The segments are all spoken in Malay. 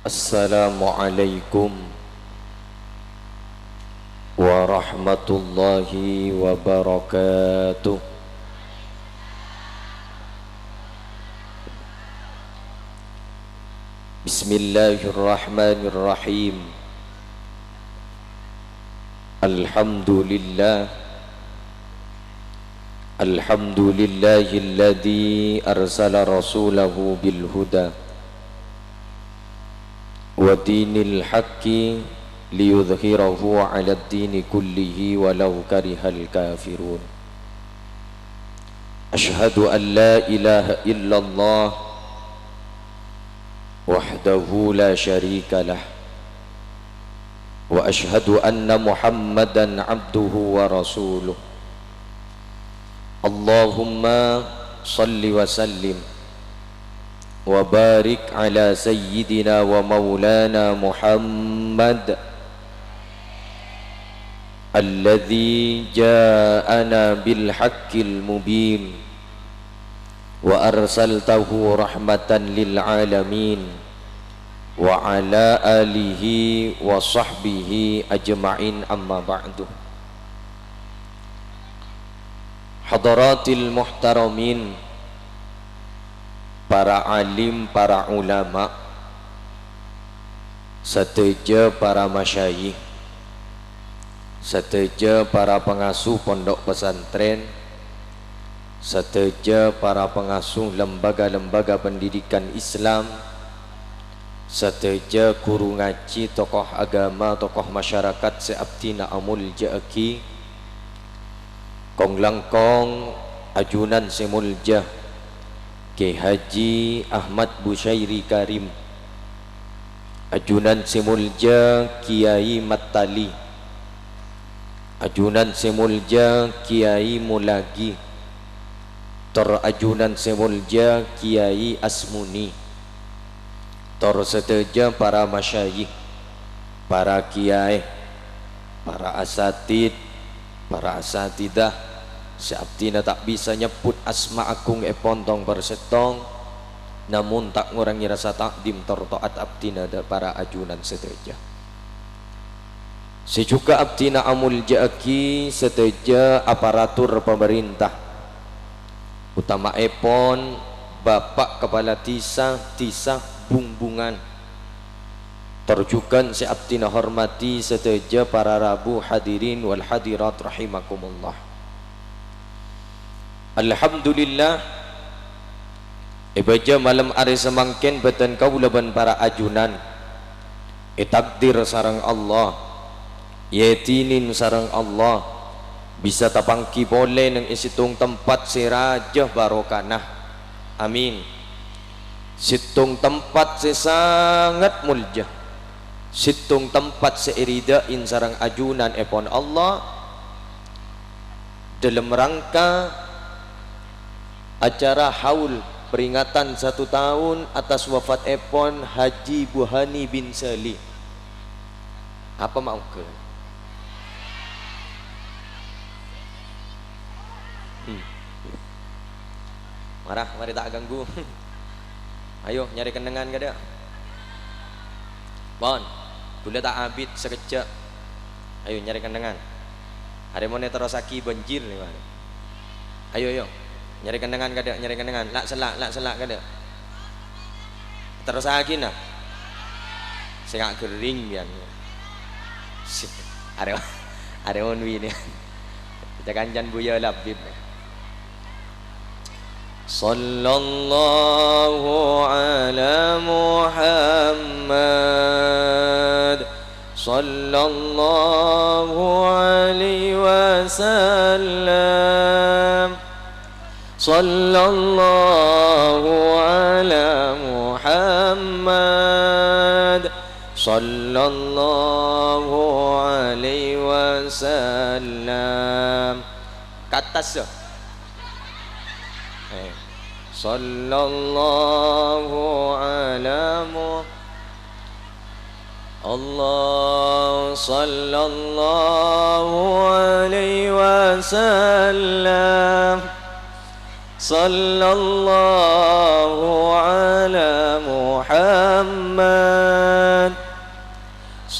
Assalamualaikum warahmatullahi wabarakatuh. Bismillahirrahmanirrahim. Alhamdulillahilladzi arsala rasulahu bil huda wa dinil haqqi liyudhhirahu 'ala ad-dini kullihi walau karihal kafirun. Ashhadu an la ilaha illallah wahdahu la syarika lah wa ashhadu anna Muhammadan abduhu wa rasuluh. Allahumma salli wa sallim wa barik ala sayyidina wa maulana Muhammad alladhi ja'ana bil haqqil mubin wa arsaltahu rahmatan lil alamin wa ala alihi wa sahbihi ajma'in, amma ba'du. Hadaratil muhtaramin, para alim, para ulama, seteja para masyayikh, seteja para pengasuh pondok pesantren, seteja para pengasuh lembaga-lembaga pendidikan Islam, seteja guru ngaji, tokoh agama, tokoh masyarakat seabtina amul ja'aki, kong langkong ajunan semuljah Ki Haji Ahmad Busyairi Karim, ajunan semulja Kiai Matali, ajunan semulja Kiai Mulagi, ajunan semulja Kiai Asmuni, seteja para masyayikh, para kiai, para asatid, para asatidah, seabtina tak bisa nyebut asma agung pontong persetong, namun tak ngurangi rasa takdim taat abdina para ajunan seteja. Sejuga abdina amul ja'aki seteja aparatur pemerintah, utama epon Bapak Kepala Tisa Bungbungan, terjukan seabdina hormati seteja para rabu hadirin wal hadirat rahimakumullah. Alhamdulillah, ibaja malam hari semangkin beten kaulaban para ajunan, takdir sarang Allah, yetinin sarang Allah, bisa tapangki boleh nang isitung tempat sirajah barokanah, amin. Situng tempat sangat muljah, situng tempat seiridain sarang ajunan epon Allah dalam rangka acara haul peringatan 1 tahun atas wafat epon Haji Buhani bin Salih. Apa mau ke? Marah, mari tak ganggu. Ayo nyari kendengan kada. Bon, gula tak abid sekejap. Ayo nyari kendengan. Ada mau terosaki banjir ni mana? Ayo nyari kendengan kada, nyari kendengan. Lak selak kada. Terosaki nah. Sengak kering bian. Ada onwi ni. Kita kanjan buya labib. Sallallahu ala Muhammad, sallallahu alaihi wasallam, sallallahu ala Muhammad, sallallahu alaihi wasallam. Katas sallallahu ala Allah, sallallahu alaihi wasallam, sallallahu ala Muhammad,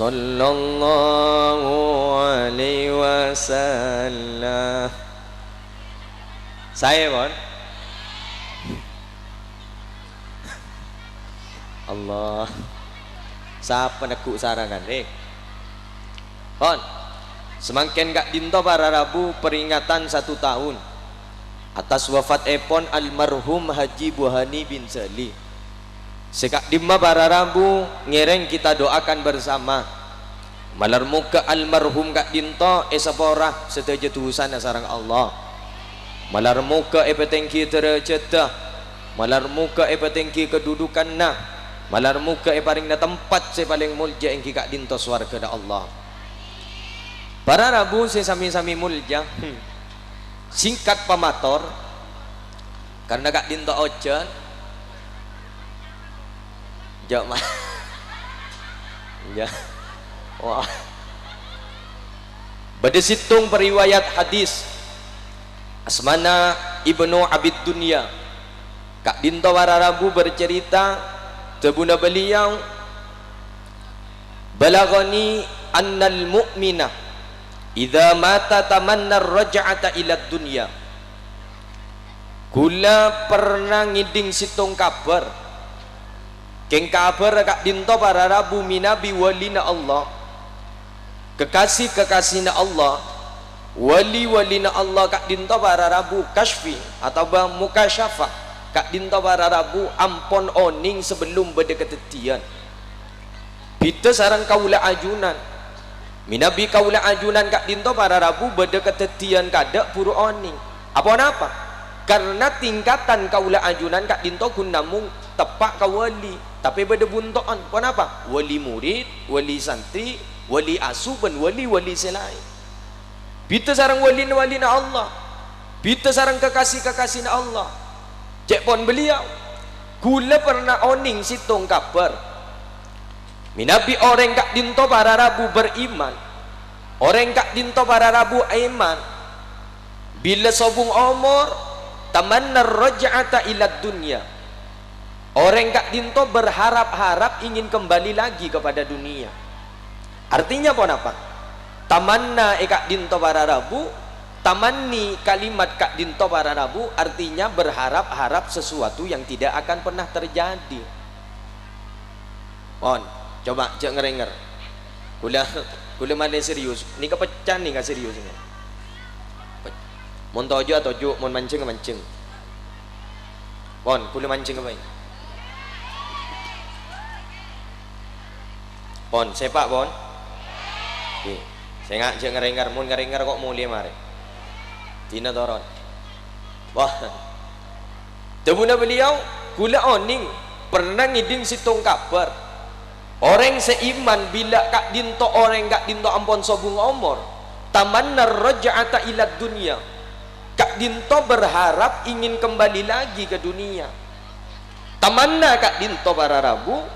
sallallahu alaihi wasallam. Saya pun Allah siapa nak sarangan pon semakin gak dinto para Rabu peringatan 1 tahun atas wafat epon almarhum Haji Buhani bin Sali. Sekak dimma para Rabu ngereng kita doakan bersama malar muka almarhum gak dinto esapora seteja tuhusan sarang Allah malar muka epetengki tercetah malar muka epetengki kedudukan nah malar muka paling na tempat saya paling mulja yang kikak dinto swarga da Allah. Para Rabu saya sami-sami mulja singkat pamator karena kak dinto ojan jauh mah ya wah badesitung periwayat hadis Asmana Ibnu Abid Dunya kak dinto para Rabu bercerita tabuna beliau balagani annal mu'mina idza mata tamanna raj'ata ila dunya. Kula pernah ngiding situng kabar keng kabar kak dinto para Rabu minabi walina Allah kekasih-kekasihna Allah wali-walina Allah kak dinto para Rabu kasfi atau mukasyafah kak dinto para Rabu ampon oning sebelum berdekatetian bita sarang kaula ajunan minabi kaula ajunan kak dinto para Rabu berdekatetian kadak puru oning apa karena tingkatan kaula ajunan kak dinto kun namung tepak ka wali tapi beda buntoan apa wali murid wali santri wali asuh dan wali selain bita sarang walina Allah bita sarang kekasih-kekasihna Allah. Cek pon beliau kula pernah oning situng kabar minabi orang kak dinto para Rabu beriman orang kak dinto para Rabu iman bila sobung umur tamanna raj'ata ila dunya orang kak dinto berharap-harap ingin kembali lagi kepada dunia. Artinya apa tamanna kak dinto para Rabu tamanni kalimat kak dinto para Rabu artinya berharap-harap sesuatu yang tidak akan pernah terjadi. On, coba cek ngerenger. Kula mana serius. Ni kepecan nih nggak serius ini. Mon tojo atau ju, mon mancing mancing. Bon, kula mancing apa ini? Bon, sepak bon. Oke. Saya nggak cek ngerenger, mon ngerenger kok mulia mare. Tina toron wah tabuna beliau kula oning pernah ngiding situng kabar orang seiman bila kak dinto orang kak dinto ampon sobung omor tamanna raj'ata ila dunya kak dinto berharap ingin kembali lagi ke dunia. Tamanna kak dinto para Rabu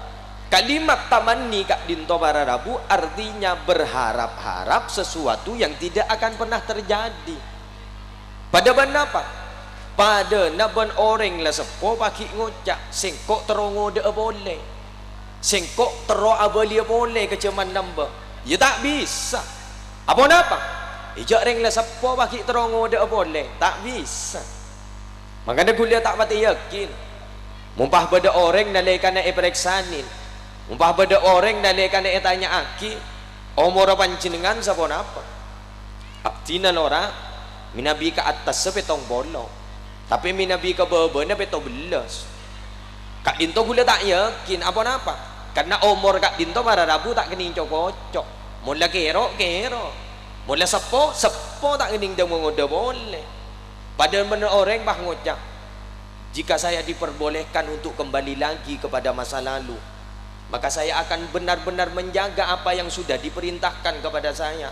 kalimat tamanni kak dinto para Rabu artinya berharap-harap sesuatu yang tidak akan pernah terjadi. Pada ban apa? Pada naban orang lah sepo paki ngocak sengkok terongo de boleh sengkok tero abalia boleh kecaman namba ya tak bisa apa ijak reng lah sepo paki terongo de boleh tak bisa. Makanya kuliah tak mati yakin mumpah pada orang nalaikan periksanin mumpah pada orang nalaikan tanya aki umur panjenengan siapa apa tina lora minabi ke atas sepetong bolong tapi minabi ke bawah na petong belas kak dinto gula tak yakin apa karena umur kak dinto para Rabu tak kening cocok mula kero mula sepo tak kening dah mengoda boleh pada benar orang bah ngocak jika saya diperbolehkan untuk kembali lagi kepada masa lalu maka saya akan benar-benar menjaga apa yang sudah diperintahkan kepada saya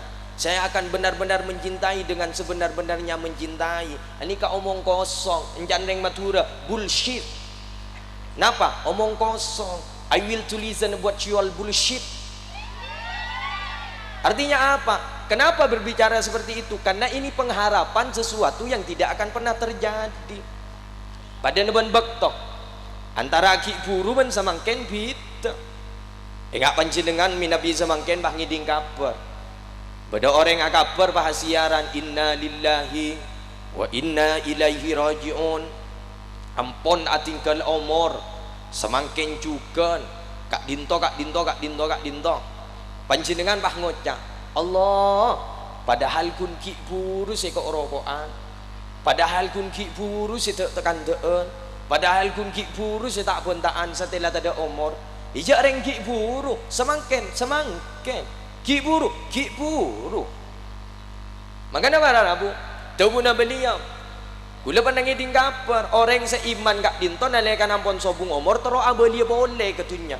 akan benar-benar mencintai dengan sebenar-benarnya mencintai. Ini ka omong kosong enjandeng matura bullshit. Napa omong kosong? I will to listen about you all bullshit. Artinya apa? Kenapa berbicara seperti itu? Karena ini pengharapan sesuatu yang tidak akan pernah terjadi. Pada neban bektok antara aki buru ben samangken bita Ingat panjenengan minabi semangken bah ngiding kabar. Bada orang yang kabar bah siaran inna lillahi wa inna ilaihi rajiun. Ampun atingkal umur semangken juga kak dinto panjenengan bah ngocak Allah padahal kun ki buru se kok rokokan, padahal kun ki buru se tekan deun, padahal kun ki buru se tak bentaan setelah tada umur ijak reng ki buru semangken ki buru makanya para rabu tawuna beliau kula pandang ngiding kabar orang seiman kak dinto nalekan ampun sobung umur tero abelia boleh ke dunia.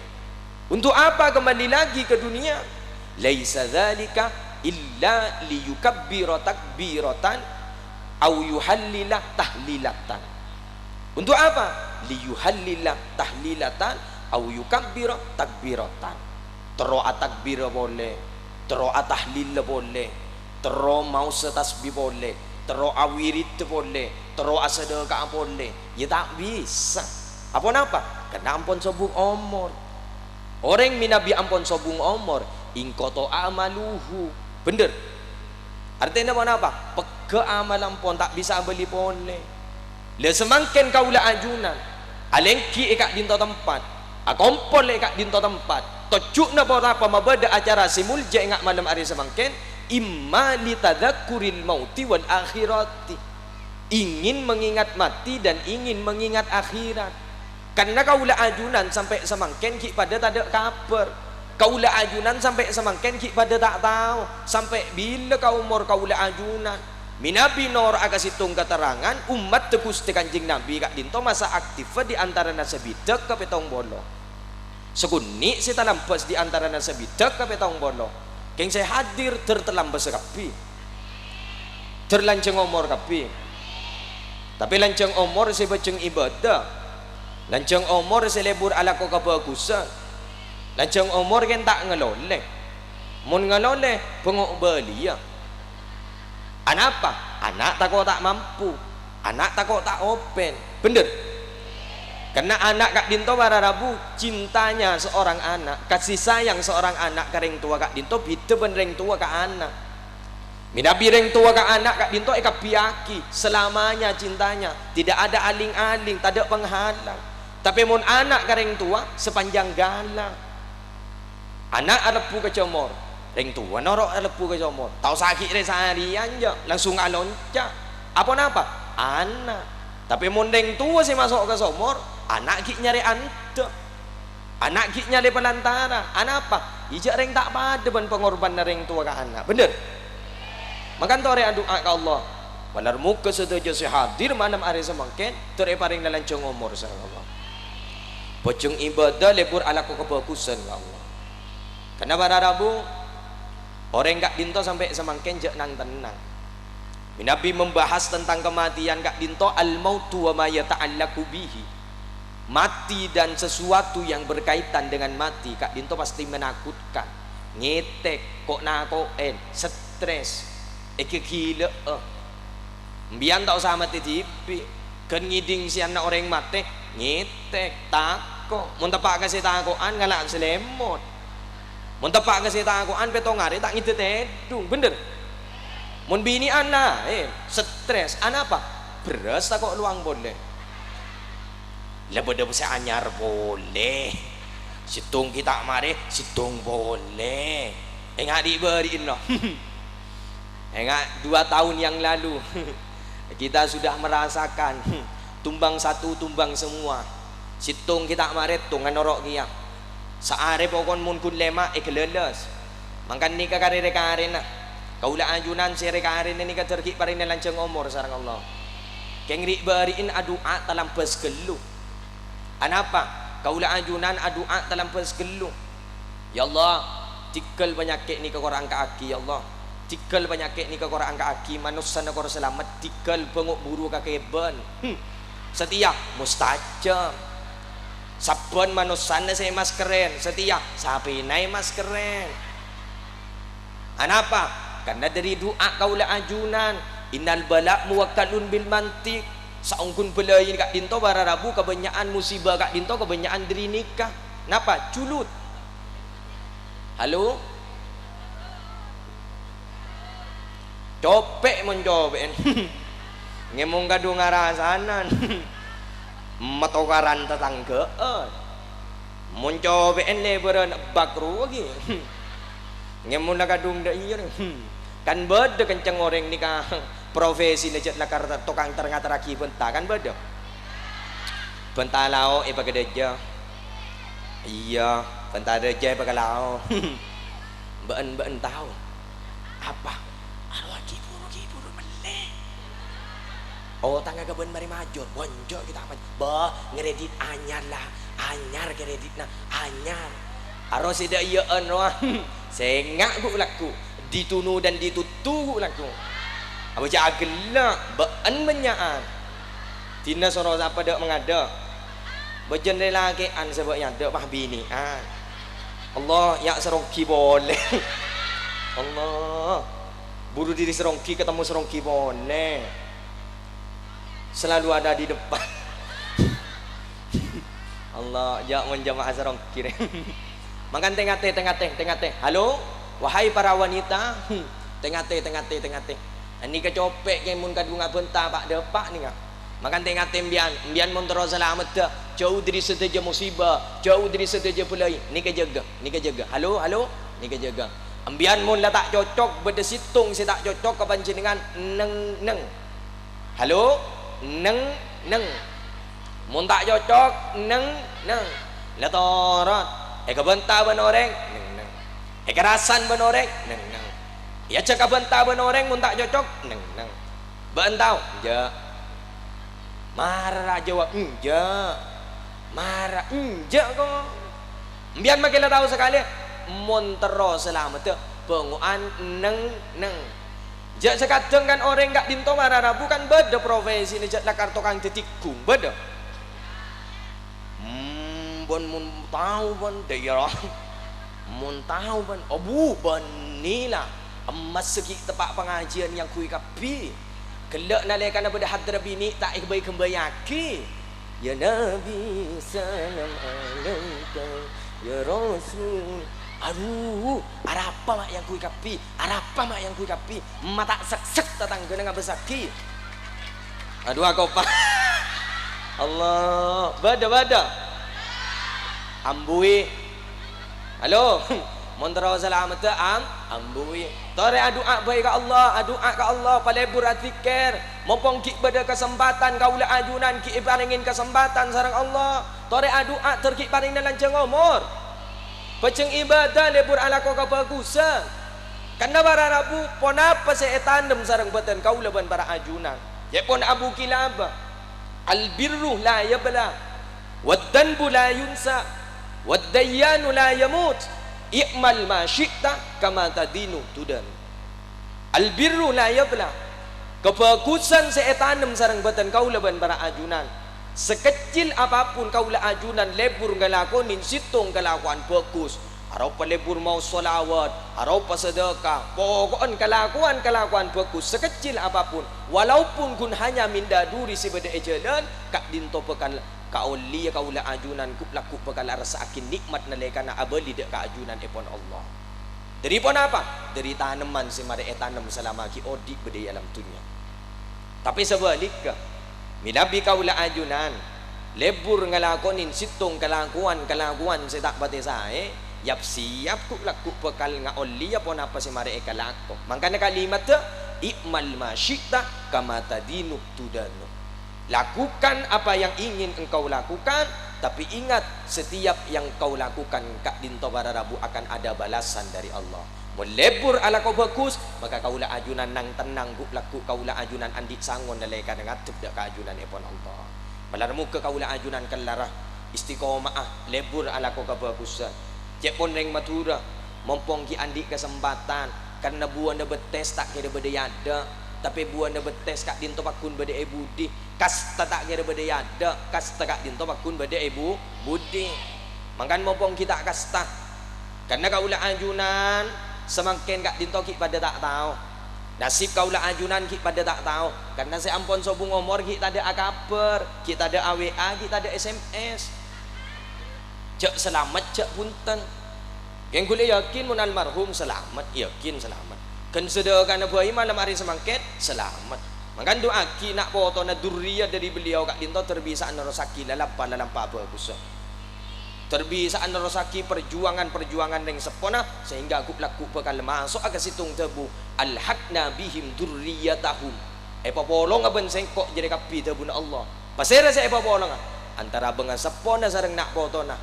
Untuk apa kembali lagi ke dunia? Laisa dzalika illa liyukabbira takbiratan au yuhallila tahlilatan. Untuk apa? Liyuhallila tahlilatan au yukabbira takbiratan. Tero atakbir boleh, tero atahlil boleh, tero mau setasbih boleh, tero awirid boleh, tero asedekah boleh. Ya tak bisa. Apa napa? Karena ampun sobung umur. Orang minabi ampun sobung umur ingkoto amaluhu. Bener. Artinya apa? Peke amal ampun tak bisa beli boleh. Le semangken kaula ajunan. Alengki ekak dinto tempat. Akompol ekak dinto tempat. Tocukna apa mabada acara simulja engak malam hari semangken imma litadzakuril mauti wal akhirati. Ingin mengingat mati dan ingin mengingat akhirat. Karena kaula ajunan sampai semangken ki pada tak ada kabar. Kaula ajunan sampai semangken ki pada tak tahu sampai bila kau umur kaula ajunan. Minabi nor aga situng keterangan umat tegus te Kanjeng Nabi kak dinto masa aktif di antara nasabidak ke petong bolo. Sekuni si talampas di antara nasabidak ke petong bolo. Keng saya hadir tertelambas kapi. Terlanceng umur kapi. Tapi lanceng umur si baceng ibadah. Lancang umur selebur ala ko kebagusan. Lancang umur kan tak ngeloleh. Mun ngeloleh pengok belia. Anak apa? Anak tak tak mampu. Anak tak tak open. Bener. Karena anak kak dinto para rabu cintanya seorang anak, kasih sayang seorang anak ke reng tua kak dinto bida ben reng tua kak anak. Minabi reng tua kak anak kak dinto eka piaki selamanya cintanya, tidak ada aling-aling, tak ada penghalang. Tapi mun anak ke reng tua sepanjang galang. Anak alepu ke comor, reng tua norok alepu ke comor. Tahu sakit re seharian je, langsung alonca. Apa napa? Anak. Tapi mun reng tua si masuk ke somor, anak ki nyari ante. Anak ki nyari pelantara. Anak apa? Ijak reng tak pada ben pengorban reng tua ke anak. Bener? Makan tore doa ke Allah. Walar muka setuju si hadir malam hari semangken tereparing lalancong umur sareng Allah. Pocong ibadah lebur ala ko kebagusan ke Allah. Karena para rabu orang kak dinto sampai semangken jak nang tenang. Nabi membahas tentang kematian kak dinto al-mautu wa ma yata'allaqu bihi. Mati dan sesuatu yang berkaitan dengan mati kak dinto pasti menakutkan. Ngetek kok nakoen, stres. Eke gila mbian tak usah mati tipi kan ngiding si anak orang mati ngetek tako mun tepak kasih takoan ngalak selemot mun tepak kasih takoan petong hari tak ngide tedung bener mun bini anak stres anak apa beras tak kok luang boleh lebih bisa anyar boleh situng kita mari situng boleh enggak diberiin loh. Ingat 2 tahun yang lalu kita sudah merasakan tumbang satu tumbang semua. Situng kita maret tungan norok kia. Saare pokon mun kun lema ekeleles. Mangkan ni ka karire-karina. Kaula ajunan sere karina ni ka terki parin lanceng umur sareng Allah. Kengri bariin adua talampes gelu. Anapa? Kaula ajunan adua talampes gelu. Ya Allah, tikal penyakit ni ke korang kaki ya Allah. Tikal penyakit ni ke korang kaki manusia na korang selamat tikal penguk buru kakeben setia mustajab sabon manusia na saya maskeren setia sapi nai maskeren anapa karena dari doa kaula ajunan innal bala muwakkalun bil mantik saungkun belayin kak dinto bara rabu kebanyakan musibah kak dinto kebanyakan dari nikah napa culut Halo, copek mencoben ngemong kadu ngarasanan matokaran tetanggaan mencoben lebaran bakru lagi ngemong nakadung da iya kan beda kenceng orang nikah profesi lejat lakar tukang terngataraki benta kan beda benta lao pagadeja iya benta deja pagalao ben tahu apa arwah kiburu meleh oh tangga gaben mari majur bonjol kita apa bah ngeredit anyar lah anyar kredit nah anyar arwah sida iya anwah sengak gu laku ditunu dan ditutu gu laku apa jagela ben menyaan tina soro apa dak mengada bejen lelaki an sebabnya dak mah bini Allah ya serongki boleh Allah buru diri serongki ketemu serongki boleh selalu ada di depan Allah ya menjamaah serongki makan tengah-teh halo wahai para wanita tengah-teh ini kecopek yang mun kadunga benta pak depak nih nggak makan tengah-teh bian montoro selamat dah jauh dari seteja musibah jauh dari seteja pelai ni kejaga halo ni kejaga ambian mun lah tak cocok beda situng saya tak cocok ke panjenengan neng halo neng mun tak cocok neng lah torot kebenta benoreng neng kerasan benoreng neng ya cakap benta benoreng mun tak cocok neng bentau ja marah jawab enja marah enja kok biar makin tahu sekali montero selamat tuh penguan neng jak sekadang kan orang gak dinto marah bukan beda profesi ni jak lakar tukang titikung beda bon mun tahu bon daerah mun tahu bon obu bon nila emas segi tempat pengajian yang kui kapi kelak nalekan pada hadra bini tak baik kembayaki ya Nabi salam alaika ya Rasul aduh apa mak yang kui kapi mata sek tetangga dengan besaki aduh aku pak Allah bada ambui halo montero selamat ambui tore doa baik ke Allah palebur atikir mopong ki beda kesempatan kaula ajunan ki paringin kesempatan sareng Allah tore doa terki paring lanceng umur peceng ibadah lebur ala ko kabagusan karena para rabu pon apa seetanem sareng beten kaula ban para ajunan ya pon abu kilaba albirru la yabla waddanbu la yunsa waddayanu la yamut i'mal ma syi'ta kama tadinu tudan albirru la yabla kebagusan seetanem sareng beten kaula ban para ajunan sekecil apapun kaula ajunan lebur ngalakonin situng kelakuan bagus aropa lebur mau solawat aropa sedekah pokokon kelakuan bagus sekecil apapun walaupun kun hanya minda duri sibeda ejalan kak dinto pekan kauli kaula ajunan laku bakal rasakin nikmat nalekana abali dek kaajunan epon Allah dari pon apa dari tanaman si mare tanam selama ki odik bede alam dunia tapi sebaliknya minabi kaula ajunan lebur ngalakonin situng kelakuan setak bate sae yap siap ku laku bakal ngaoli apon apa si mare kalako mangkana kalimat tu i'mal ma syi'ta kama tadinu tudanu lakukan apa yang ingin engkau lakukan tapi ingat setiap yang kau lakukan kak dinto bara rabu akan ada balasan dari Allah melebur ala kau bagus maka kaulah ajunan nang tenang guk laku kaulah ajunan andik sangon nalaikan ngatep dak keajunan epon Allah malarmu ke kaulah ajunan kelarah istiqomah lebur ala kau kebagusan cek pon reng matura mompong ki andik kesempatan karena buan da betes tak kira bede yada tapi buan da betes kak dinto pakun bede budi kas tak kira bede yada kas kak dinto pakun bede budi mangkan mompong kita kasta karena kaulah ajunan semakin kak dinto ki pada tak tahu nasib kaulah ajunan ki pada tak tahu karena saya ampun sobung umur kita ada akaper kita ada AWA kita ada SMS cek selamat cek punten Yang kuliah yakin mun almarhum selamat, yakin selamat. Kan sedakan Abu Aiman malam hari semangket selamat. Makan doa ki nak foto na duriyah dari beliau kak dinto terbisaan nerosaki lalampa apa kusah. Terbisaan nerosaki perjuangan yang sepona sehingga aku laku bakal masuk agak situng tebu alhaqna bihim durriyatahum. Polong aben sengkok jadi kapi tebu na Allah. Pasera saya polong antara benga sepona sareng nak foto na.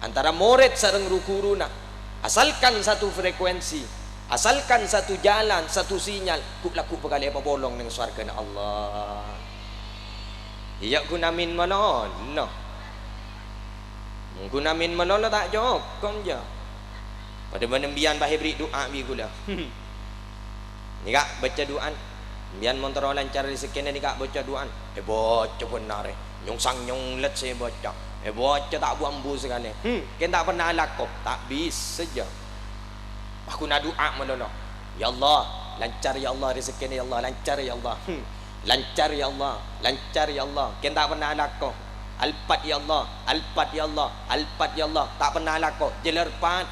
Antara moret sareng rukuruna. Asalkan satu frekuensi, asalkan satu jalan, satu sinyal, ku laku bakal bolong dengan swarga na Allah. Iya gunamin manono. Gunamin manono tak jokom je. Pada menembian bahaya beri doa bi gula. Ni kak baca doaan. Bian montoro lancar di sekian ni kak baca doaan. Baca benar nyong sang nyong let saya baca. Baca tak buat ambu sekali. Kan tak pernah lakop, tak bisa je. Aku nak doa menolong. Ya Allah, lancar ya Allah rezeki ya Allah, lancar ya Allah. Lancar ya Allah, lancar ya Allah. Kan tak pernah lakop. Alpat ya Allah, alpat ya Allah, alpat ya Allah. Tak pernah lakop. Jelerpat.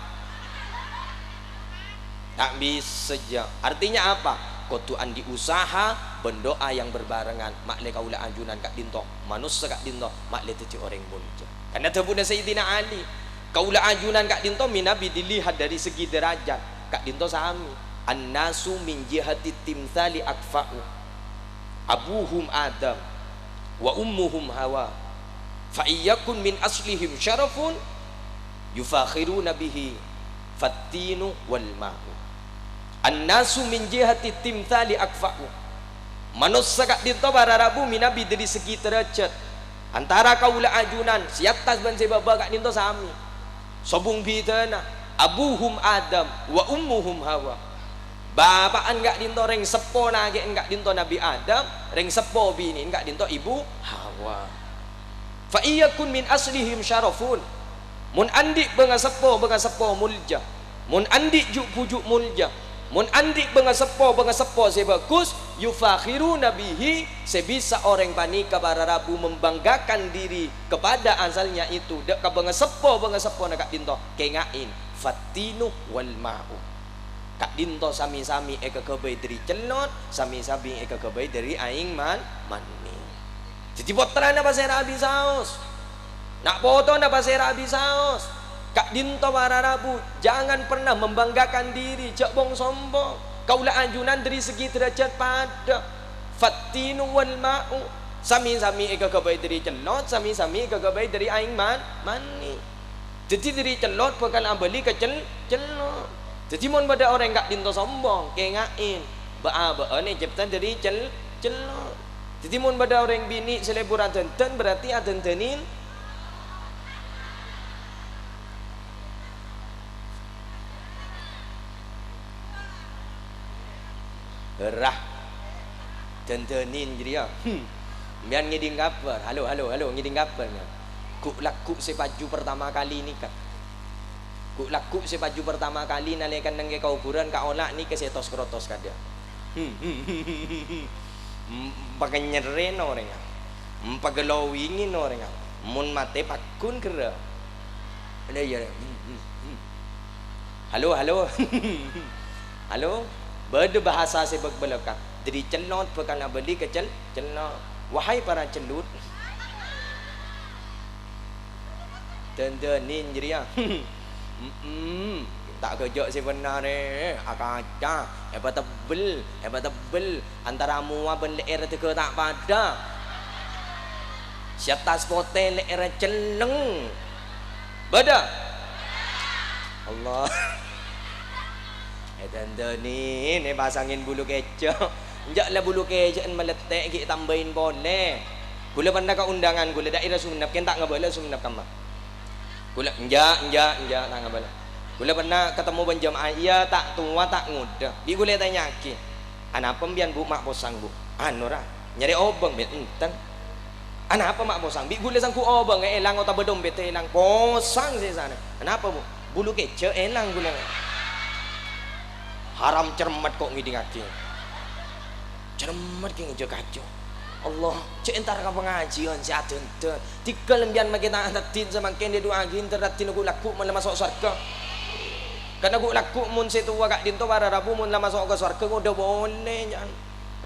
Tak bisa je. Artinya apa? Kotuan diusaha berdoa yang berbarengan makle kaula ajunan kak dinto manusia kak dinto makle teci orang bunja karena terbuna Sayyidina Ali kaula ajunan kak dinto minabi dilihat dari segi derajat kak dinto sami annasu min jihati timthali akfa'u abuhum Adam wa ummuhum Hawa fa iyyakun min aslihim syarafun yufakhiruna bihi fattinu wal ma'u. An-nasu min jihati timthali akfa'u. Manusia kak dito para rabu minabi dari segi derajat antara kaula ajunan siatas ban sebaba kak dito sami sobung bitana abuhum Adam wa ummuhum Hawa. Bapaan kak dito reng sepo nage kak dito Nabi Adam reng sepo bini kak dito ibu Hawa. Fa iyakun min aslihim syarafun. Mun andik benga sepo mulja. Mun andik juk pujuk mulja. Mun andik benga sepo sebagus yufakhiruna bihi sebisa orang panika para rabu membanggakan diri kepada asalnya itu dek ka benga sepo nak kak dinto kengain fatinu wal ma'u kak dinto sami-sami eka kebay dari celot sami-sami eka kebay dari aing mani jadi potrana pasera abi saos nak foto na pasera abi saos. Kak dinto para rabu jangan pernah membanggakan diri jak bong sombong kaulah anjunan dari segi derajat pada fatinu wal ma'u sami-sami eka kebaik dari celot sami-sami eka kebaik dari aing mani jadi dari celot bakal ambali ke celot jadi mon pada orang kak dinto sombong kengain ba ni jeptan dari celot jadi mon pada orang bini selebur aden-ten berarti aden-tenin rah tentenin jadi ya biar ngiding kabar halo ngiding kabar ku laku sepaju pertama kali ni kan ku laku sepaju pertama kali nalekan nang kau kuburan ka olah ni kesetos krotos kada pakai nyeren orang pagelowingin orang mun mate pakun kera ada ya halo Beda bahasa sebab belakang dari celot pekan abadi ke celot wahai para celut tendenin jadi ya tak kerja sebenarnya akaca hebat tebel antara mua ben leer teka tak pada siatas pote leer celeng beda Allah tendenin pasangin bulu kecok enjaklah bulu kecok meletek kita tambahin boleh gula pernah ke undangan gula daerah Sumenep kan tak ngabala Sumenep kamar gula enjak tak ngabala gula pernah ketemu penjamaah iya tak tua tak muda di gula tanya ki anak pembian bu mak posang bu anura nyari obeng bet enten anak apa mak posang bi gula sangku obeng elang otak bedom bete elang posang sih sana kenapa bu bulu kecok elang gula haram cermat kok ngiding aki cermat ki ngejo kacau Allah cek entar ka pengajian si adente tiga lembian makin tak antatin sama kene doa gin teratin aku laku malah masuk surga Karena gua laku mun situ kak dinto para rabu mun lah masuk ke surga udah boleh jangan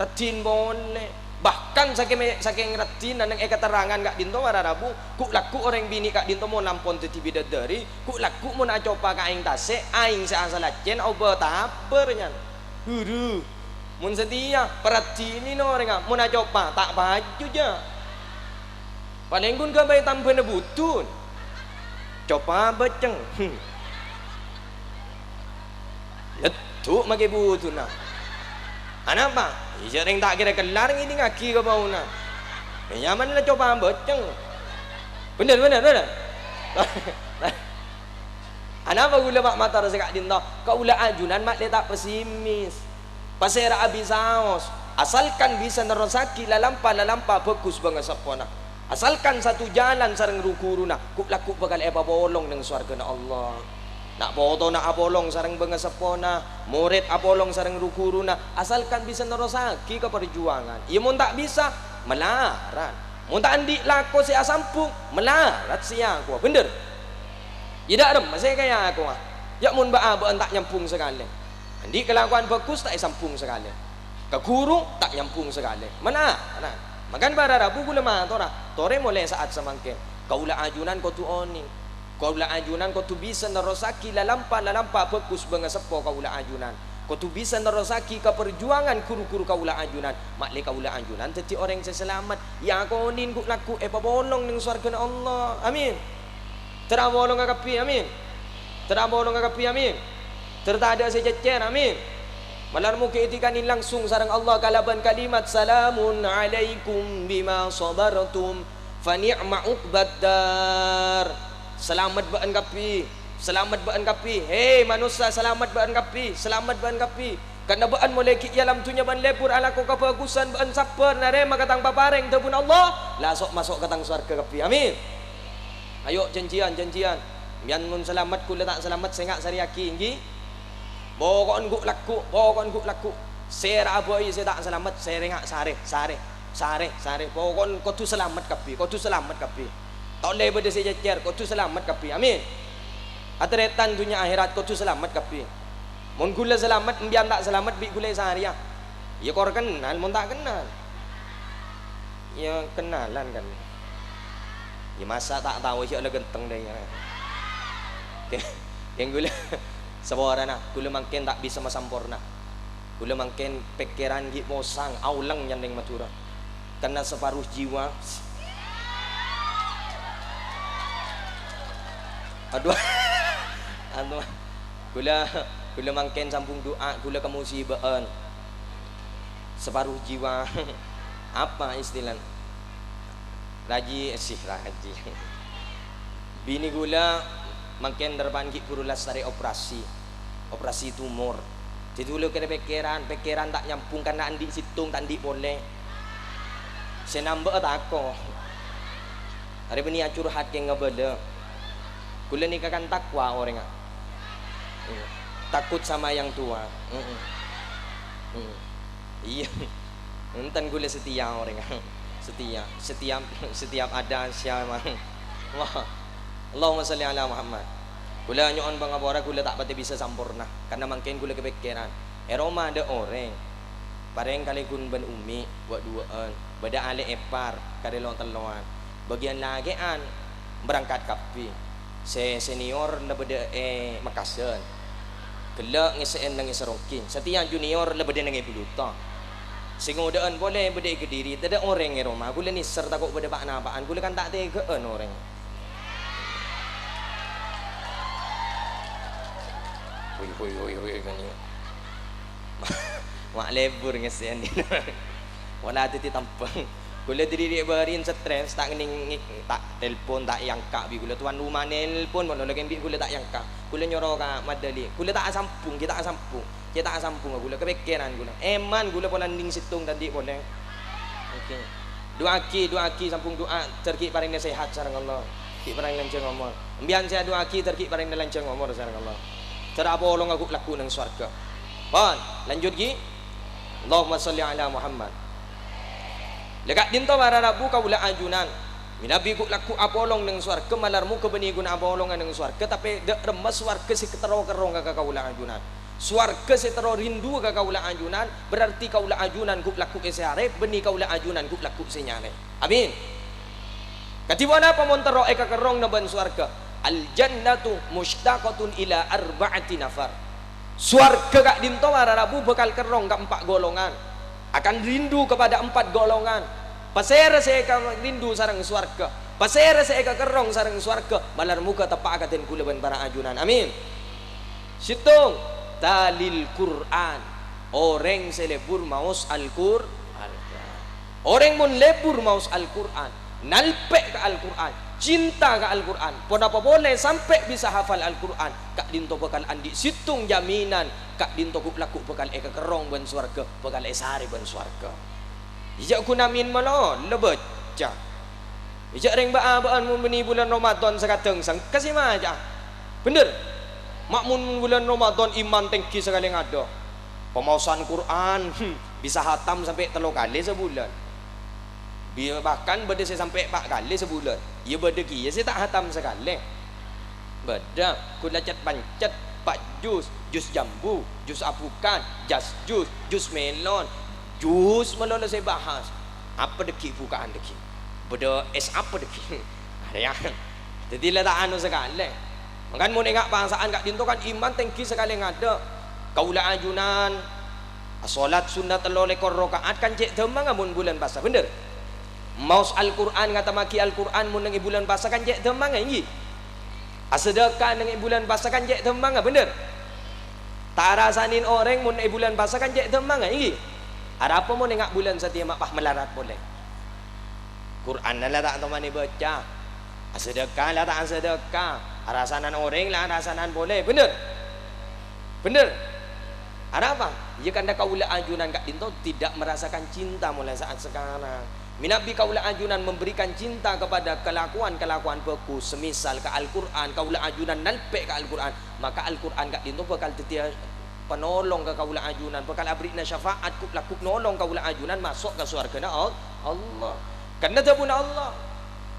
retin boleh. Bahkan saking retin dan yang keterangan kak dinto para rabu ku laku orang bini kak dinto mau lampon teti bidadari ku laku mun acopa ka aing tase aing sa asalacen obat taper nyan. Huru mun setia perhati ini no orang mun acopa tak baju ja. Paling kun ka bay tampen butun. Coba beceng. Letuk makai butu na. Apa? Sering tak kira kelar ini ngaki ke bau na. Nyaman lah coba beceng. Bener. Apa gula mak mata rasa kak dinto? Kau ulah ajunan mak dia tak pesimis. Pasera abis saos. Asalkan bisa nerosaki lalampa bagus banget sapona. Asalkan satu jalan sareng rukuruna. Kuk laku bakal eba bolong dengan surga na Allah. Nak boto nak apolong sareng bengesepona murid apolong sareng rukuruna asalkan bisa nerosaki ke perjuangan ia mun tak bisa melarat mun tak andi lako si asampung melarat si aku bener tidak ada masih kayak aku ya mun baan tak nyampung sekali andi kelakuan bagus tak sampung sekali ke guru tak nyampung sekali mana makan pada rabu gula matora tore mulai saat semangke kaulah ajunan kau tu oni kaulah ajunan kau tu bisa nerosaki lalampa bagus banget sepo kaulah ajunan kau tu bisa nerosaki ke perjuangan kuru kaulah ajunan makle kaulah ajunan teti orang seselamat ya kau nin ku laku bolong ning surga Allah amin terabolong kapi amin terabolong kapi amin tertada sejecer amin malarmu keitikanin langsung sareng Allah kalaban kalimat salamun alaikum bima sabartum fa ni'ma uqbaddar. Selamat baan kapi hei manusia selamat baan kapi karena baan mulai ialam tunya ban lepur ala ko kabagusan baan saper nare makatang papareng tebun Allah lasok masuk katang surga kapi amin ayo janjian mian mun selamat kula tak selamat sengak sariaki inggi pokon guk laku sera boy se tak selamat serengak sare pokon ko tu selamat kapi tak boleh berde sejajar kau tu selamat kapi amin atretan dunia akhirat kau tu selamat kapi mun gula selamat mbian tak selamat bi gula seharian ya kau kenal mun tak kenal ya kenalan kan ya masa tak tahu siapa lah genteng dia yang gula sebuah na gula makin tak bisa masampurna gula makin pikiran git mosang aulang nyandeng matura karena separuh jiwa aduh gula mangken sambung doa gula kemusibaan separuh jiwa apa istilah raji bini gula mangken derban ki kurulas dari operasi tumor jadi gula kena pikiran tak nyampung karena andi situng tak andi boleh senambah tako hari ini curhat yang ngebeda gula ni kan takwa orang takut sama yang tua iya enten gula setia orang setiap ada siapa wah Allahumma salli ala Muhammad gula nyon bangabora gula tak pati bisa sampurna karena mungkin gula kepikiran Roma ada orang bareng kali gun ban umi buat duaan bada ale epar kare long teluan bagian lagi an berangkat kapi senior na beda Makassar gelak ngiseen nang Isarokin setiap junior na beda nang Ibuluta singudaan boleh beda Kediri tada orang ng Roma gula ni serta kok beda pak napaan gula kan tak tegaan orang woi kanyo mak lebur ngiseen din wala titi tampang gula diri barin stres tak ning tak telpon tak yangka bi gula tuan rumah nelpon mono lagi bi gula tak yangka gula nyoro ka madali gula tak sampung kita sampung gula kepikiran gula eman gula pola ning situng tadi boleh okey doa ki sampung doa terki paring sehat sareng Allah ki paring lanceng umur mbian saya doa ki terki paring lanceng umur sareng Allah cara bolong aku laku nang surga bon lanjut ki Allahumma shalli ala Muhammad. Lekat dinto para rabu kaulah ajunan Minabi ku laku apolong nang swarga malarmu ke beni guna apolongan nang swarga tapi dek remes swarga si ketero kerong ka kaula ajunan. Swarga si tero rindu ka kaula ajunan berarti kaula ajunan ku laku esare beni kaula ajunan ku laku senyane. Amin. Katiwana pamontero eka kerong na ban swarga. Al jannatu mushtaqatun ila arba'ati nafar. Swarga kak dinto mararabu bakal kerong ka 4 golongan. Akan rindu kepada 4 golongan. Pasera saya ka rindu sarang swarga. Pasera saya ka kerong sarang swarga. Malar muka tapak katen kulaban para ajunan. Amin. Situng talil Quran. Orang selebur maus Al-Quran. Orang mun lebur maus Al-Quran. Nalpek ke Al-Quran. Cinta ke Al-Quran. Pon apa boleh sampai bisa hafal Al-Quran. Kak dinto bakal andi situng jaminan. Kak dinto laku bakal eka kerong ban swarga. Bakal esari ban swarga. Ijak ku namin malo lebeca. Ijak reng baan mun beni bulan Ramadan sakateng sang kasih aja. Bener. Makmun bulan Ramadan iman tengki sekali ngado. Pemausan Quran bisa hatam sampai 3 kali sebulan. Bahkan beda saya sampai 4 kali sebulan. Ya beda ki ya saya tak hatam sekali. Beda ku lacat pancet 4 jus jambu, jus apukan, jus melon. Jus melolo saya bahas. Apa deki bukaan deki? Beda es apa deki? Ada yang. Jadi lah tak anu sekali. Makan mun ingat bangsaan kak dinto kan iman tengki sekali ngada. Kaula ajunan salat sunat 3 rakaat kan cek demang mun bulan puasa bener. Maus Al-Qur'an ngata maki Al-Qur'an mun nang bulan puasa kan cek demang ngi. Sedekah nang bulan puasa kan cek demang bener. Tak rasanin orang mun bulan puasa kan cek demang ngi. Ada apa mau nengak bulan setia mak pah melarat boleh. Quran lah tak temani baca. Sedekah lah tak sedekah. Rasanan orang lah rasanan boleh. Bener. Bener. Ada apa? Ya karena kaula ajunan kak dinto tidak merasakan cinta mulai saat sekarang. Minabi kaula ajunan memberikan cinta kepada kelakuan-kelakuan beku semisal ke Al-Quran. Kaula ajunan nalpek ke Al-Quran. Maka Al-Quran kak dinto bakal tetia penolong ke kaula ajunan bakal abrina syafaat kup nolong kaula ajunan masuk ke surga Allah. Karena tabun Allah.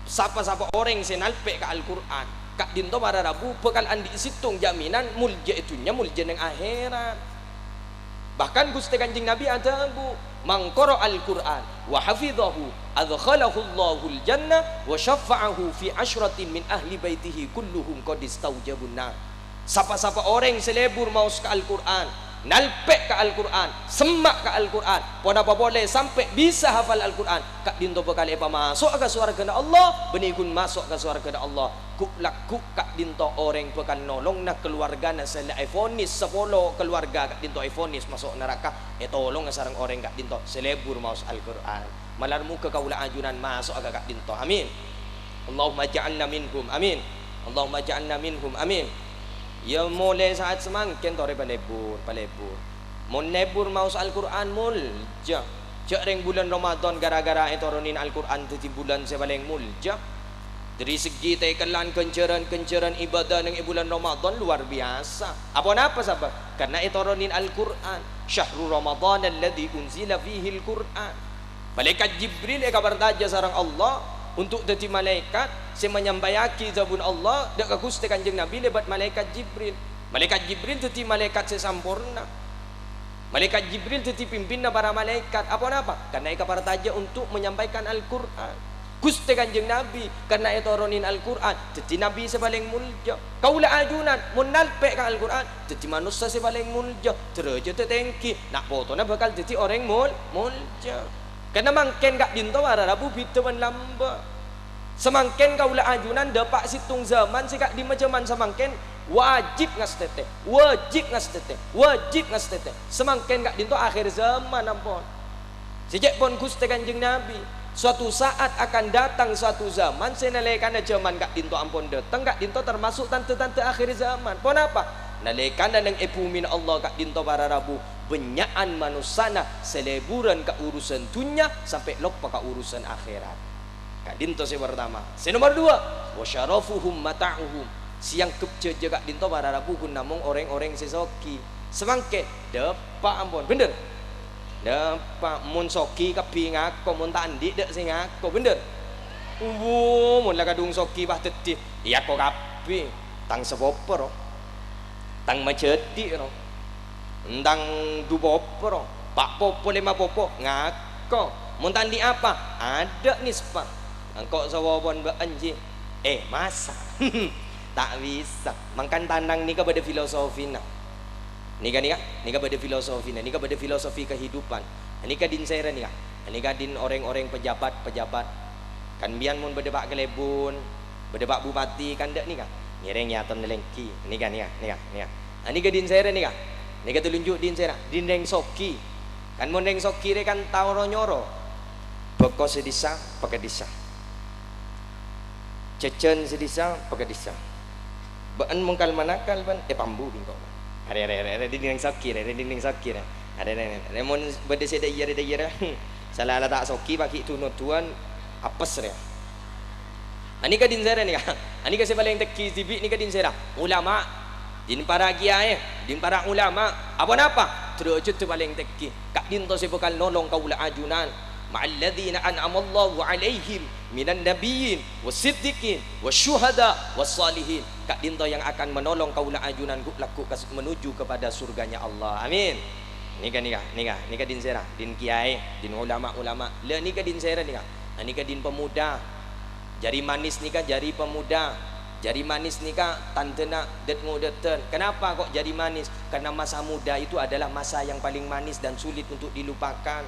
Siapa-siapa orang senalpek ke Al-Quran kak dinto para rabu bakal andi situng jaminan mulja itunya mulja yang akhirat. Bahkan Gusti Kanjeng Nabi ada bu mangkoro Al-Quran wa hafidhahu adkhalahu Allahul jannah wa syafa'ahu fi asyratin min ahli baitihi kulluhum qad istaujabun nar. Siapa-siapa orang selebur maus ke Al-Quran, nalpek ke Al-Quran, semak ke Al-Quran, pun apa boleh sampai bisa hafal Al-Quran, kak dinto bakal apa masuk ke surga Allah, benikun masuk ke surga Allah. Kuk laku kak dinto orang bakal nolong nak keluarga na sela iPhoneis 10 keluarga kak dinto iPhoneis masuk neraka. Tolong sareng orang kak dinto selebur maus Al-Quran. Malarmu ke kaula ajunan masuk ke kak dinto. Amin. Allahumma ja'alna minhum. Amin. Allahumma ja'alna minhum. Amin. Ya mulai saat semangkin tore palebur. Mun nebur maus Al-Quran mulja. Cek ring bulan Ramadan gara-gara turunin Al-Quran di bulan sebaling mulja. Dari segi tekelan kenceran ibadah ng bulan Ramadan luar biasa. Apa sahabat? Karena turunin Al-Quran. Syahrul Ramadan alladzi unzila fihi Al-Quran. Malaikat Jibril kabar daja sarang Allah untuk dadi malaikat si menyampaikan zabun Allah dak ka Gusti Kanjeng Nabi lebat malaikat Jibril. Malaikat Jibril dadi malaikat sesampurna. Malaikat Jibril dadi pimpinna para malaikat. Apa? Karena ika para taja untuk menyampaikan Al-Quran. Gusti Kanjeng Nabi karena turunin Al-Quran dadi nabi sebaling mulja. Kaula ajunan mun nalpek ka Al-Quran dadi manusia sebaling mulja. Derajat tengki nak potona bakal dadi orang mulja. Karena mangken kak dinto wararabu bituan lamba. Semangken kaula ajunan dapat situng zaman si kak di majaman semangken wajib ngastete. Semangken kak dinto akhir zaman ampun. Sejak pun Gusti Kanjeng Nabi suatu saat akan datang suatu zaman senalekan zaman kak dinto ampun datang kak dinto termasuk tante-tante akhir zaman. Pon apa? Nalekan nang epumin Allah kak dinto wararabu benyaan manusana seleburan ke urusan dunia sampai lupa ke urusan akhirat. Kak dinto si pertama. Si nomor 2 wasyarafuhum mata'uhum. Siang kepceja kak dinto para rabu kun namung orang-orang sesoki. Semangke depa ampun bener. Depa mun soki kapi ngako mun tandi dek sing ngako bener. Mun lah kadung soki bah tetih. Iya kok kapi. Tang sepoper. Tang macedi ro. Ndang du poper. Pak popo lima popo ngako. Mun tandi apa? Ada nispa. Engkau sawabon ba anji. Masa. Tak bisa. Makan tandang ni kepada filosofi nah. Nika pada filosofi nika pada filosofi kehidupan. Nika din sera nika. Nika din orang-orang pejabat kan bian mun berdebak kelebun, berdebak bupati kan dak nika. Nireng nyatan nelengki. Nika. Nika din sera nika. Nika telunjuk din sera. Din deng soki. Kan mun deng soki re kan tauro nyoro. Beko sedisa pakai disa. Cecen sedisa pakai disa. Baan mengkal manakal ban pambu bingkok. Ada dinding sakit, ada mon berde seda iya salah la tak soki baki tu tuan apes re. Ani ka din sera ni ka. Ani ka sebaleng teki tibi ni ka din sera. Ulama din para kiai, din para ulama. Apa terus tu baleng teki. Kak din to sebekal nolong kaula ajunan. Ma'alladzina an'amallahu 'alaihim minan nabiyyin wasiddiqin wasyuhada wassalihin. Kak dinto yang akan menolong kaula ajunan laku menuju kepada surganya Allah. Amin. Nika din sera, din kiai, din ulama. Le nika din sera nika. Nika din pemuda. Jari manis nika jari pemuda. Jari manis nika tantena det ngudeten. Kenapa kok jari manis? Karena masa muda itu adalah masa yang paling manis dan sulit untuk dilupakan.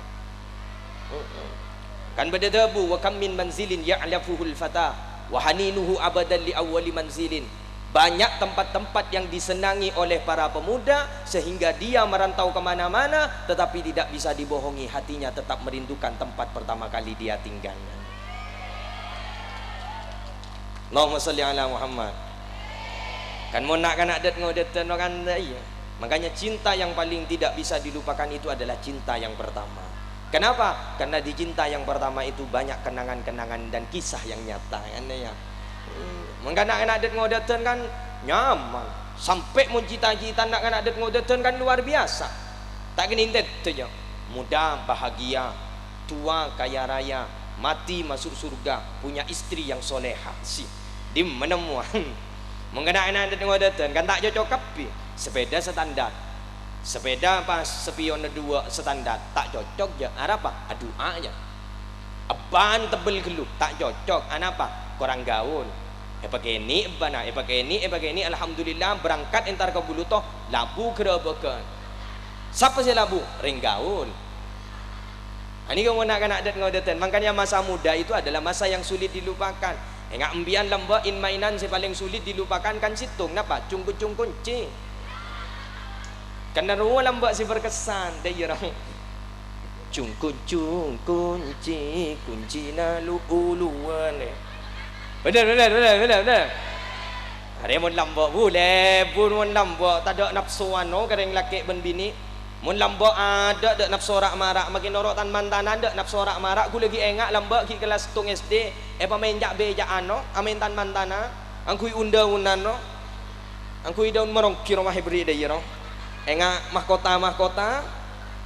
Kan beda debu wa kam min manzilin ya'lafuhul fata wa haninuhu abadan li awwali manzilin. Banyak tempat-tempat yang disenangi oleh para pemuda sehingga dia merantau kemana-mana tetapi tidak bisa dibohongi, hatinya tetap merindukan tempat pertama kali dia tinggalnya. Allahumma sholli ala Muhammad. Kan mau nak kan adat ngodetan kan iya. Makanya cinta yang paling tidak bisa dilupakan itu adalah cinta yang pertama. Kenapa? Karena di cinta yang pertama itu banyak kenangan-kenangan dan kisah yang nyata kan ya. Mengkana adat ngodetan kan nyaman. Sampai mun cita-cita nak adat ngodetan kan luar biasa. Tak kenintet tu je. Muda bahagia, tua kaya raya, mati masuk surga, punya istri yang soleha. Si di menemuan. Mengkana adat ngodetan kan tak cocok kapi. Sepeda standar. Sepeda pas spion dua standar tak cocok je. Apa? Aduh aja. Ban tebel gelup tak cocok. Apa? Korang gaul. Pakai ini pakai ini alhamdulillah berangkat entar ke Bulutoh labu kerebekan. Siapa sih labu? Renggaul. Ini kamu nak adat ngodetan. Makanya masa muda itu adalah masa yang sulit dilupakan. Enggak embian lembah in mainan si paling sulit dilupakan kan situng. Napa? Cung kunci. Karena rumah lambak si berkesan dia orang cung kunci na luuluan. Benar. Ada mun lambak boleh, mun lambak tak ada nafsuan no kadang laki ben bini. Mun lambak ada nafsu rak marak makin norok tan mantanan ada nafsu rak marak ku lagi engak lambak ki kelas tung SD pemain jak bejaan no amin tan mantana angkui unda-undan no angkui daun merongki rumah hibri dia no. Engak mahkota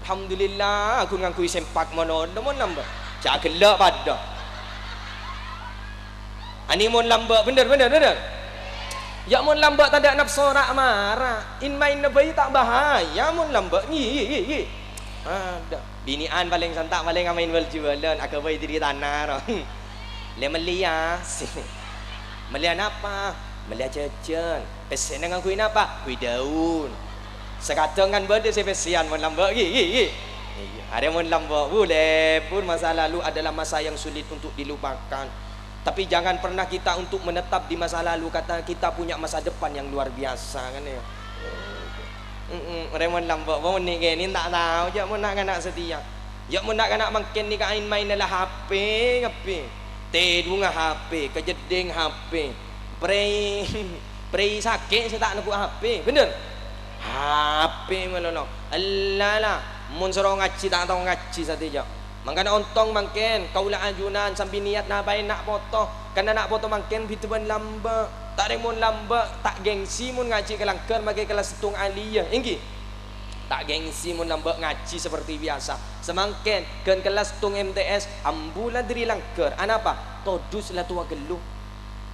alhamdulillah aku ngangkui sempak mono mon lambak cak gelak pada ani mon lambak bener ya mon lambak tak ada nafsu rak marah in main nabai tak bahaya mon lambak ni ada binian paling santak paling main jualan aku bayi diri tanah le melia melia apa melia cecen pesen ngangkui apa kui daun sekadang kan benda spesial mun lambak gi. Ada mun lambak boleh pun masa lalu adalah masa yang sulit untuk dilupakan. Tapi jangan pernah kita untuk menetap di masa lalu kata kita punya masa depan yang luar biasa kan ya. Mun lambak mun ni gini tak tahu je mun nak anak setia. Ya mun nak anak makin ni kain main lah HP ngapi. Tedunga HP, kejeding HP. Prei sakit saya tak nak HP. Bener? HP menolong Allah mun soro ngaji tak tahu ngaji saja mangkana ontong mangken kaula ajunan sambil niat nabai nak foto karena nak foto mangken bituan lamba tak remun lamba tak gengsi mun ngaji kelangker bagi kelas tung aliyah inggi tak gengsi mun lamba ngaji seperti biasa semangken ke kelas tung MTS ambulan diri langker apa todus lah tua geluh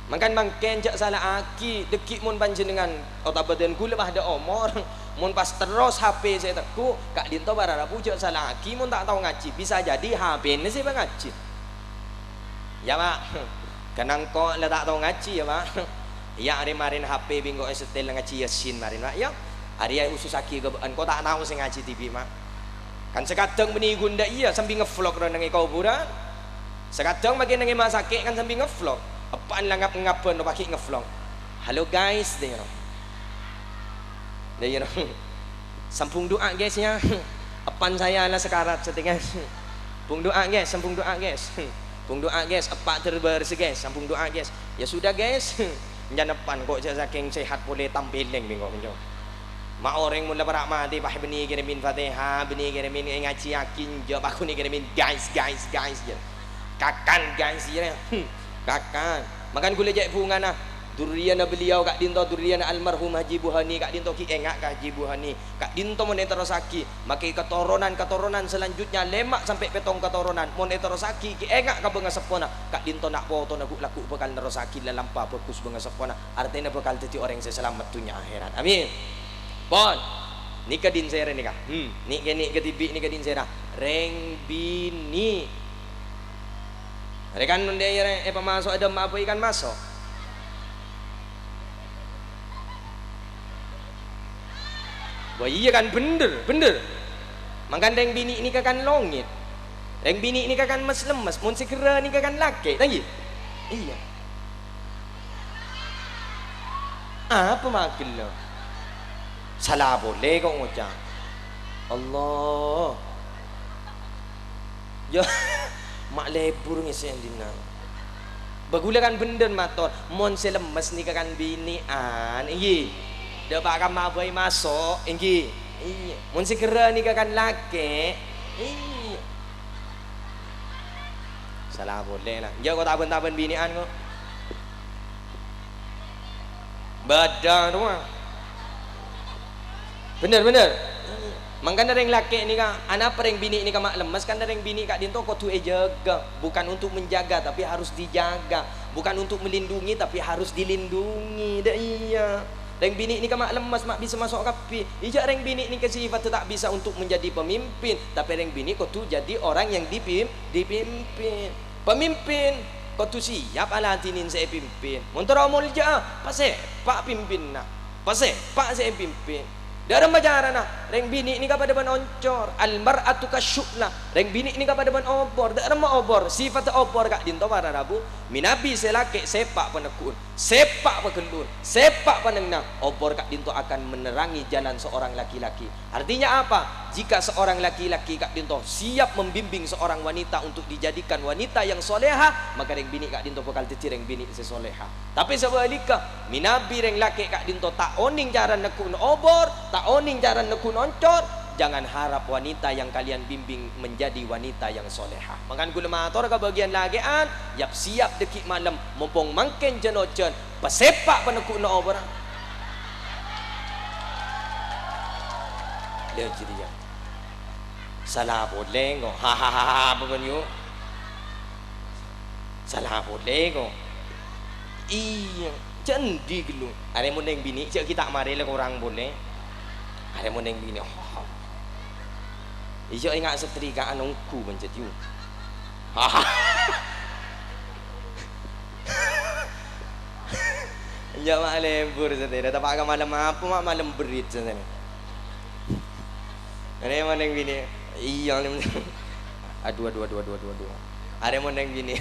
makan jak salah aki dekik mun panjenengan otak badan gula bah ada omor mun pas terus HP saya teku kak dinto barara pujuk salah aki mun tak tahu ngaji bisa jadi HP ini sih bang ngaji ya mak kenang kok lah tak tahu ngaji ya mak ya hari marin HP bingo setel ngaji yasin marin mak ya hari khusus aki kebaan kok tak tahu saya ngaji TV mak kan sekadang benih gunda iya sambil ngevlog nang kuburan sekadang makin nang masake kan sambil ngevlog apaan lah ngapain no pakai ngevlog halo guys deh sampung doa guys ya apaan saya lah sekarat setengah sampung doa guys sampung doa guys sampung doa guys apa terbersih guys sampung doa guys ya sudah guys jangan depan kok saking sehat boleh tampileng bingung bingung mak orang mula berak mati pah benih kirimin fatihah benih kirimin ngaji yakin jawab aku nih kirimin guys kakan guys ya kakan makan gula jek bunga nah durian beliau kak dinto durian almarhum Haji Buhani kak dinto ki engak kak Haji Buhani kak dinto mon terosaki makai keturunan selanjutnya lemak sampai petong keturunan mon terosaki ki engak ka benga sepona kak dinto nak foto nak laku bakal nerosaki lalampa fokus benga sepona artinya bakal jadi orang selamat dunia akhirat amin pon nikah din sera nikah nikah tibi nikah din sera reng bini rekan dia pemasok ada apa ikan masuk wah iya kan bener makan reng bini ini kan longit reng bini ini kan mas lemas mun segera ini kan laki lagi iya apa makin lo salah boleh kok ngucap Allah ya mak lebur ngisi dina bagula kan benden mator mon selemes ni kan binian iya dah bakal mabai masuk iya mon segera ni kan laki iya salah boleh lah ya kau taben binian kau badan rumah bener mangkan ada yang laki ni kan anak pereng bini ni kan mak lemas kan ada yang bini kak dinto kau tu jaga bukan untuk menjaga tapi harus dijaga bukan untuk melindungi tapi harus dilindungi dah iya reng bini ni kan mak lemas mak bisa masuk kapi ijak reng bini ni ke sifat tak bisa untuk menjadi pemimpin tapi reng bini kau tu jadi orang yang dipimpin pemimpin kau tu siap alatinin saya pimpin montoro mulja pasal pak pimpin nak pasal pak saya pimpin dalam bajaran nah reng bini ni kepada ban oncor almar'atu kasyuklah reng bini ni kepada ban obor dalam obor sifat obor kak dinto para rabu minabi selake sepak penekun sepak pekelun sepak penenang obor kak dinto akan menerangi jalan seorang laki-laki artinya apa jika seorang laki-laki kak dinto siap membimbing seorang wanita untuk dijadikan wanita yang soleha maka reng bini kak dinto bakal jadi reng bini sesoleha tapi sebaliknya minabi reng laki kak dinto tak oning cara nekun obor tak oning cara nekun oncor jangan harap wanita yang kalian bimbing menjadi wanita yang soleha makan gula mator ke bagian lagian yap siap dekik malam mumpung mangken jenojen pesepak penekun obor dia jadi ya salah boleh kok hahaha apa you salah boleh kok iya cendi gelu ada mun yang bini cak kita mari lah kurang boleh ada mun yang bini ijo ingat setrikaan ongku mencet you ya mak lembur saja tak pakai malam apa mak malam berit saja ada mun yang bini iya aduh ada mun yang bini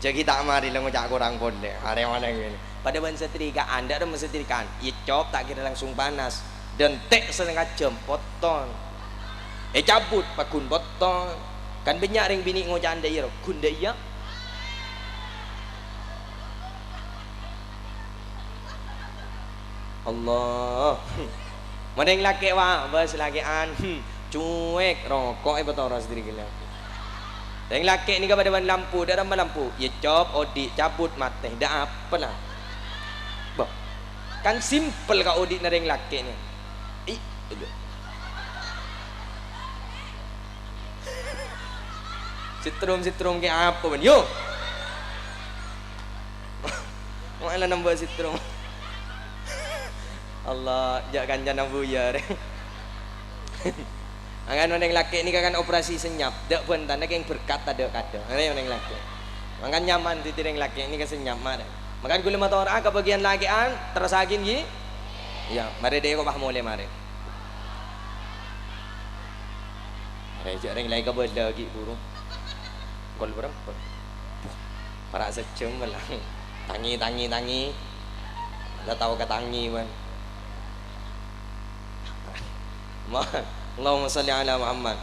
cak kita mari lah ngocak kurang boleh ada mana yang bini pada ban setrikaan ada setrikaan icop tak kira langsung panas dan tek setengah jam potong cabut pakun potong kan banyak ring bini ngocak anda ya kun dah ya Allah mana yang laki wah bas lakian cuek rokok betul orang sendiri gila yang laki ni kepada ban lampu dah dalam lampu ya cop odik cabut mati dah apalah bah kan simple kau odik na yang laki ni setrum ke apa ban yo Malah nambah sitrum. Allah, jangan jangan buyar. Angan orang laki ni kan operasi senyap, dak pun tanda yang berkat ada kada. Ini orang laki. Makan nyaman di tireng laki ni kan senyap mar. Makan gula mata orang ke bagian lakian terus agin gi. Ya, mari dia ko bah mole mari. Mari je orang lain ke bela lagi burung. Gol berapa? Para secem malang. Tangi. Dah tahu ke tangi man. Allahumma salli ala Muhammad.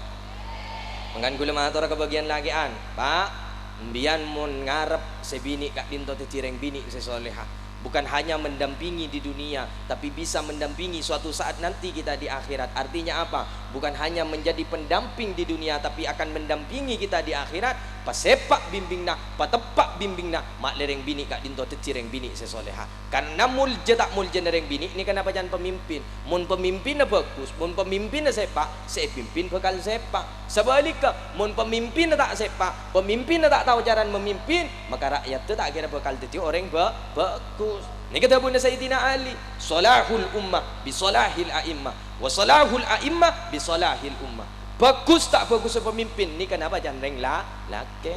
Mangkan gula matur ke bagian lagian, Pak. Mbian mun ngarep sebini kak dinto titireng bini sesolehah. Bukan hanya mendampingi di dunia, tapi bisa mendampingi suatu saat nanti kita di akhirat. Artinya apa? Bukan hanya menjadi pendamping di dunia, tapi akan mendampingi kita di akhirat. Pasepak bimbingna, patepak bimbingna. Mak lereng bini kak dinto titireng bini sesoleha. Karena mulja tak mulja nereng bini ini kenapa jangan pemimpin? Mun pemimpin bagus, mun pemimpin sepak, saya pimpin bakal sepak. Sebaliknya, mun pemimpin tak sepak, pemimpin tak tahu cara memimpin, maka rakyat tu tak kira bakal jadi orang bagus. Ini kata Bunda Sayyidina Ali, salahul ummah bi salahil a'immah wa salahul a'immah bi salahil ummah. Bagus tak bagus pemimpin ni kenapa jangan reng laki.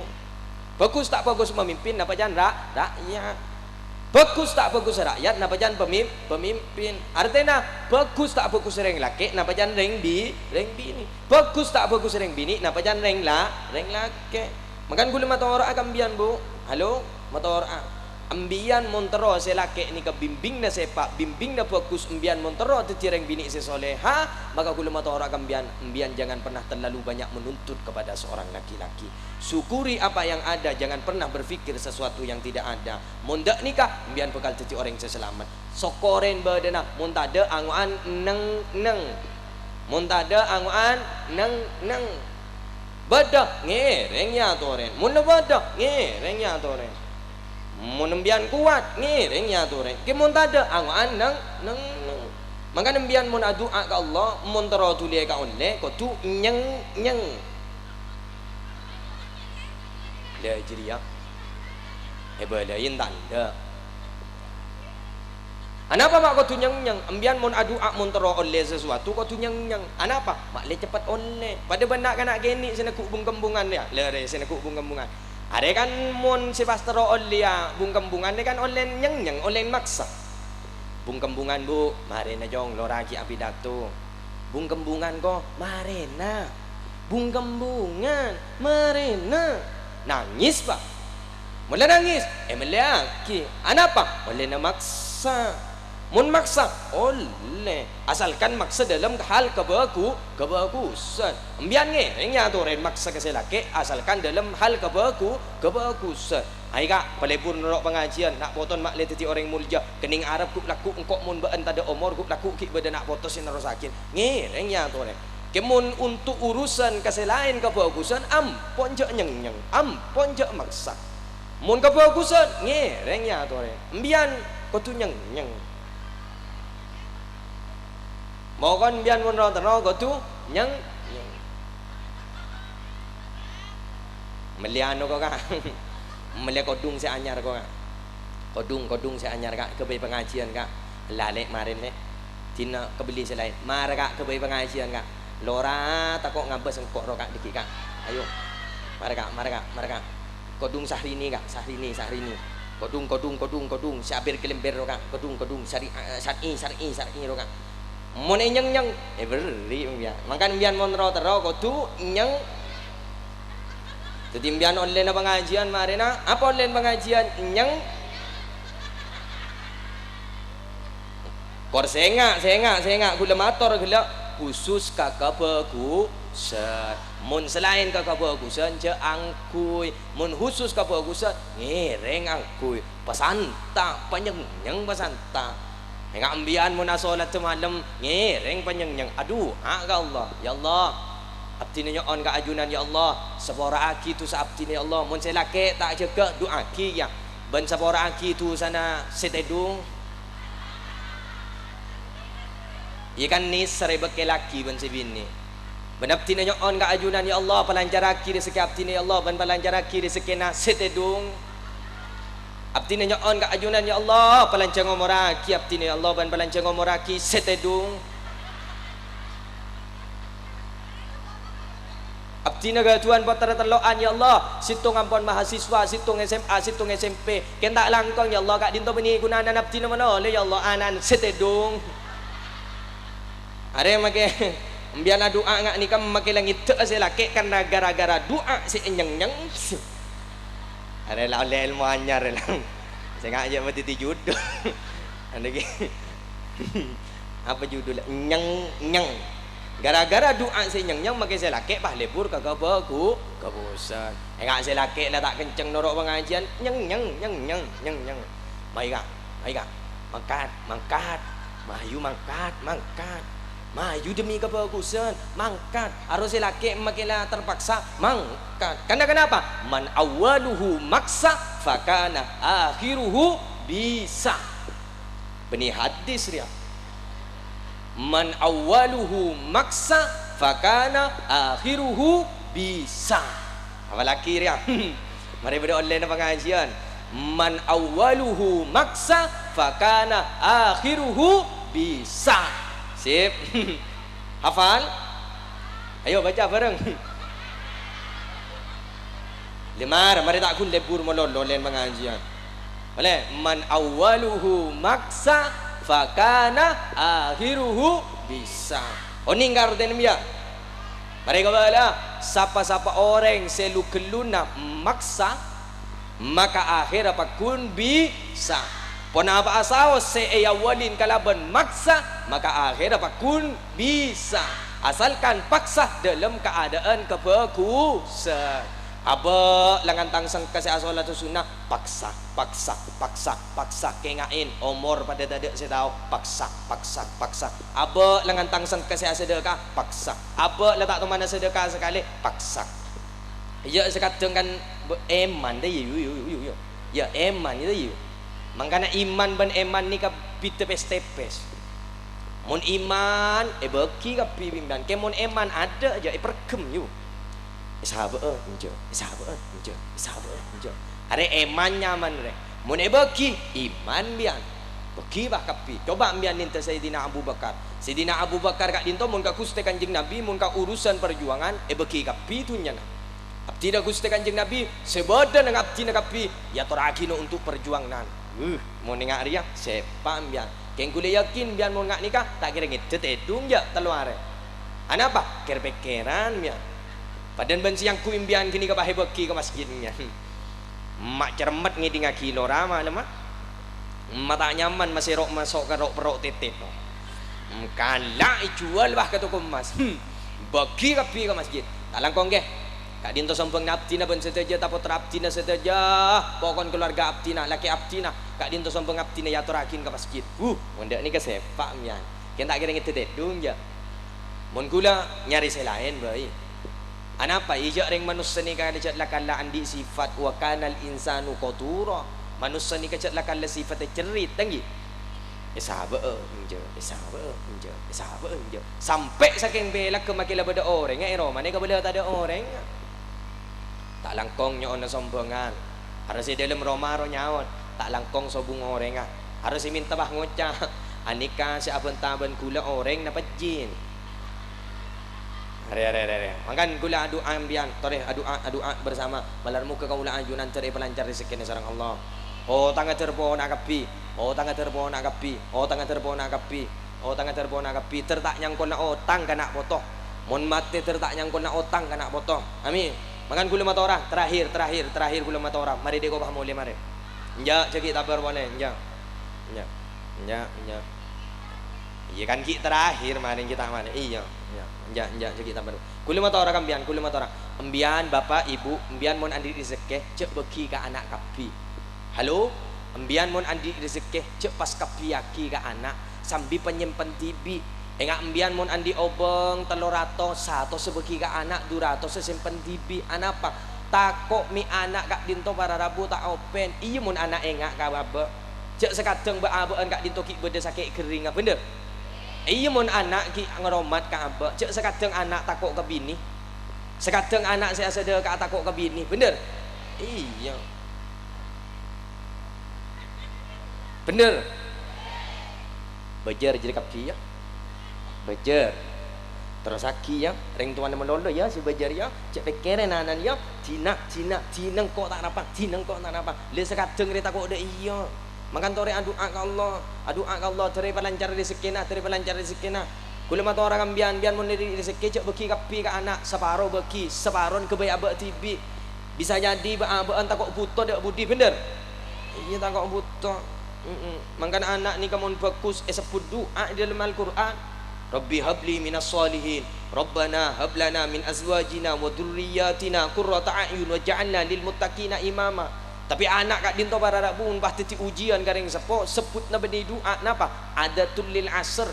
Bagus tak bagus pemimpin napa jangan rakyat. Bagus tak bagus rakyat napa jangan pemimpin. Artinya bagus tak bagus reng laki napa jangan reng bini. Bagus tak bagus reng bini napa jangan reng laki. Makan gula mata orang akan bian bu. Halo mata orang. Ambian montero selake ni ke bimbing na sepak, bimbing na fokus ambian montero titireng bini sesoleha, maka kula mata orang ambian jangan pernah terlalu banyak menuntut kepada seorang laki-laki. Syukuri apa yang ada, jangan pernah berfikir sesuatu yang tidak ada. Mondak nikah ambian bekal jadi orang yang selamat. Sokoren badana montada anguan neng. Montada anguan neng. Badak ngerengnya toren. Mun badak ngerengnya toren. Menembian kuat ngiringnya tu rek. Ke mun tada angan nang. Maka nembian mun doa ke Allah, mun tero tulie ka oleh ko tu nyeng. La jiriya. Ebalain tanda. Anapa mak ko tu nyeng. Ambian mun doa mun tero oleh sesuatu ko tu nyeng. Anapa? Mak le cepat oleh. Pada benak kanak geni sina ku bung-kembungan ya. Le sina ku bung-kembungan. Ada kan mon si pastero olia bung kembungan ni kan olen nyeng olen maksa bung kembungan bu marina jong loraki api datu bung kembungan ko marina bung kembungan marina nangis pak mulai nangis meliaki anapa oleh na maksa mun maksa oleh asalkan maksa dalam hal kebagusan ambian ngenya tu ren maksa ke laki asalkan dalam hal kebagusan ai kak palepun norok pengajian nak poton mak le teti orang mulja kening arab ku laku engkok mun been tada umur ku laku ki beda nak potosin rosakin ngenya tu ren kemun untuk urusan keselain kebagusan ampon je nyeng ampon je maksa mun kebagusan ngenya tu ren ambian ko tu nyeng mau kan bian mun ro tero go tu nyeng meliano ko ka melia kodung si anyar ko ka kodung si anyar ka ke bayi pengajian ka lalek marin le tina kebeli selain mar ka ke bayi pengajian ka lora takok ngabes engkok ro ka dikik ka ayo mar ka kodung sahrini ka sahrini kodung sabir kelember ro ka kodung syari ro ka mon nyeng beri ya makan bian mon ro tero ko tu nyeng tetimbian online na pengajian marina apa online pengajian nyeng kor senga gula motor gula khusus kakak bagusan mun selain kakak bagusan je angkui mun khusus kakak bagusan ngereng angkui pasanta panyeng pasanta hingga ambian muna solat semalam ngereng panjang aduh ka Allah ya Allah abdi nyon ka ajunan ya Allah sabora aki tu sa abdi ya Allah mun selake tak jaga doa ki ya ban sabora aki tu sana setedung ikan ni serebek laki ban sebini ban abdi nyon ka ajunan ya Allah palancar aki rezeki abdi ya Allah ban palancar aki rezeki na setedung Abdi nyon ka ajunan ya Allah palancang ngomoraki abdi ya Allah ban palancang ngomoraki setedung abdi naga Tuhan potara teloan ya Allah situng ampun mahasiswa situng SMA situng SMP kenta langkong ya Allah kak dinto beni gunanan abdi na manole ya Allah anan setedung are make Ambiana doa ngak ni kam make langit te selake karena gara-gara doa si nyeng-nyeng. Are la oleh ilmu anyar lang. Saya ngak aja mati judul. Anda ki. Apa judul? Nyeng-nyeng. Gara-gara doa si nyeng-nyeng make selake bah lebur kagak bagu kebusan. Ngak selake lah tak kenceng norok pengajian nyeng-nyeng nyeng-nyeng nyeng-nyeng. Mai kak. Mangkat, mangkat. Mayu mangkat, mangkat. Maju demi kebagusan, mangkat. Harus laki makilah terpaksa mangkat. Karena kenapa? Man awaluhu maksa, fakana akhiruhu bisa. Benih hadis dia. Man awaluhu maksa, fakana akhiruhu bisa. Apa laki dia? Mari berdoa online pengajian. Man awaluhu maksa, fakana akhiruhu bisa. Sip. Hafal? Ayo baca bareng. Lemar, mari tak kun lebur molol lolen pengajian. Boleh? Man awwaluhu maksa fakana akhiruhu bisa. Oninggar den dia. Mari kebala, siapa-siapa orang selu keluna maksa maka akhir apa kun bisa. Pona apa asal seayawalin kalaban maksa maka akhir apa kun bisa asalkan paksa dalam keadaan kebagusan. Aba langan tangsang kasih asolat sunnah paksa kengain umur pada dadak saya tahu paksa aba langan tangsang kasih sedekah paksa aba letak tu mana sedekah sekali paksa ya sekadang kan eman deh yu ya eman itu yu. Mangkana iman ban eman ni ka pitepes-tepes. Mun iman beki ka pimpinan. Kemon eman ada aja pergem yu. Sahabat enjo. Are eman nyaman re. Mun beki iman bian. Beki bah kapi. Coba ambian ninta Sayyidina Abu Bakar. Sayyidina Abu Bakar kak dinto mun ka kuste Kanjeng Nabi mun ka urusan perjuangan beki kapi tunya na. Abdi da kuste Kanjeng Nabi sebada nang abdi na kapi ya torakino untuk perjuangan. Mau nengak dia sepa ambian keng kule yakin bian mau ngak nikah tak kira ngedet edung ya teluare apa kerpekeran bian padan bensi yang ku imbian kini ke bahebeki ke masjidnya mak cermet ngidi ngaki lorama lemah mata nyaman masih rok masuk ke rok perok titit kala jual bah ke toko emas bagi kapi ke masjid talang kongge kak dinto sampeng abdi na ben seteja tapot abdi na seteja pokon keluarga abdi na laki abdi na kak dinto sampeng abdi na yatorakin ke masjid wanda ni ke sepak mian ken tak kira ngededung ja mun kula nyari selain bae anapa ija reng manusia ni ka decat lakalla andi sifat wa kanal insanu qatura manusia ni kacat lakalla sifat cerit tanggi sahabat enjo sampai saking bela ke makila beda orang ero mana ka bela tak ada orang tak langkong nyon na sombongan harus dalam romaro nyaon tak langkong sobung orang harus minta bah ngocah anika si aben-taben kula orang na pajin are makan kula adu ambian toreh adu bersama balar muka kaula ajunan cari pelancar rezeki sareng Allah oh tangga terpo nak kapi tangga terpo nak kapi tertak nyangkon na otang kana potong mon mate tertak nyangkon na otang kana potong amin makan gula mata orang terakhir gula mata orang mari deko bah mule mari ya cekik tabar boleh ya iya kan ki terakhir mari kita mana iya cekik tabar gula mata orang ambian ambian bapak ibu ambian mon andi rezeki cek beki ka anak kapi halo ambian mon andi rezeki cek pas kapi aki ka anak sambil penyimpan tibi enggak ambian mon andi obeng telorato satu sebeki ka anak durato sesimpen tibi anapa takok mi anak kak dinto para rabu tak open iya mon anak enggak ka babe cek sekadeng ba abeen kak dinto ki beda sakit kering bener iya mon anak ki ngeromat ka abe cek sekadeng anak takok ke bini sekadeng anak saya sedek ka takok ke bini bener iya bener bejer jadi kaki ya bejer terus aki ya ring tuan melolo ya si bejer ya cek pikiran anan ya tina kok tak apa le sekadeng kita kok ada iya makan tore doa ke Allah dari pelancar rezeki kula mata orang ambian mun rezeki cek beki kapi ke anak separuh beki separon ke bayi abak tibi bisa jadi abaan tak kok buta dak budi bener iya tak kok buta mangkan anak ni kamu bagus sebut doa di dalam Al-Qur'an Rabbi habli minas salihin Rabbana hablana min azwajina wa dhurriyyatina qurrata a'yun waj'alna lil muttaqina imama. Tapi anak kak dinto para rabun pasti ujian garing sebut na beni doa napa adatul lil asr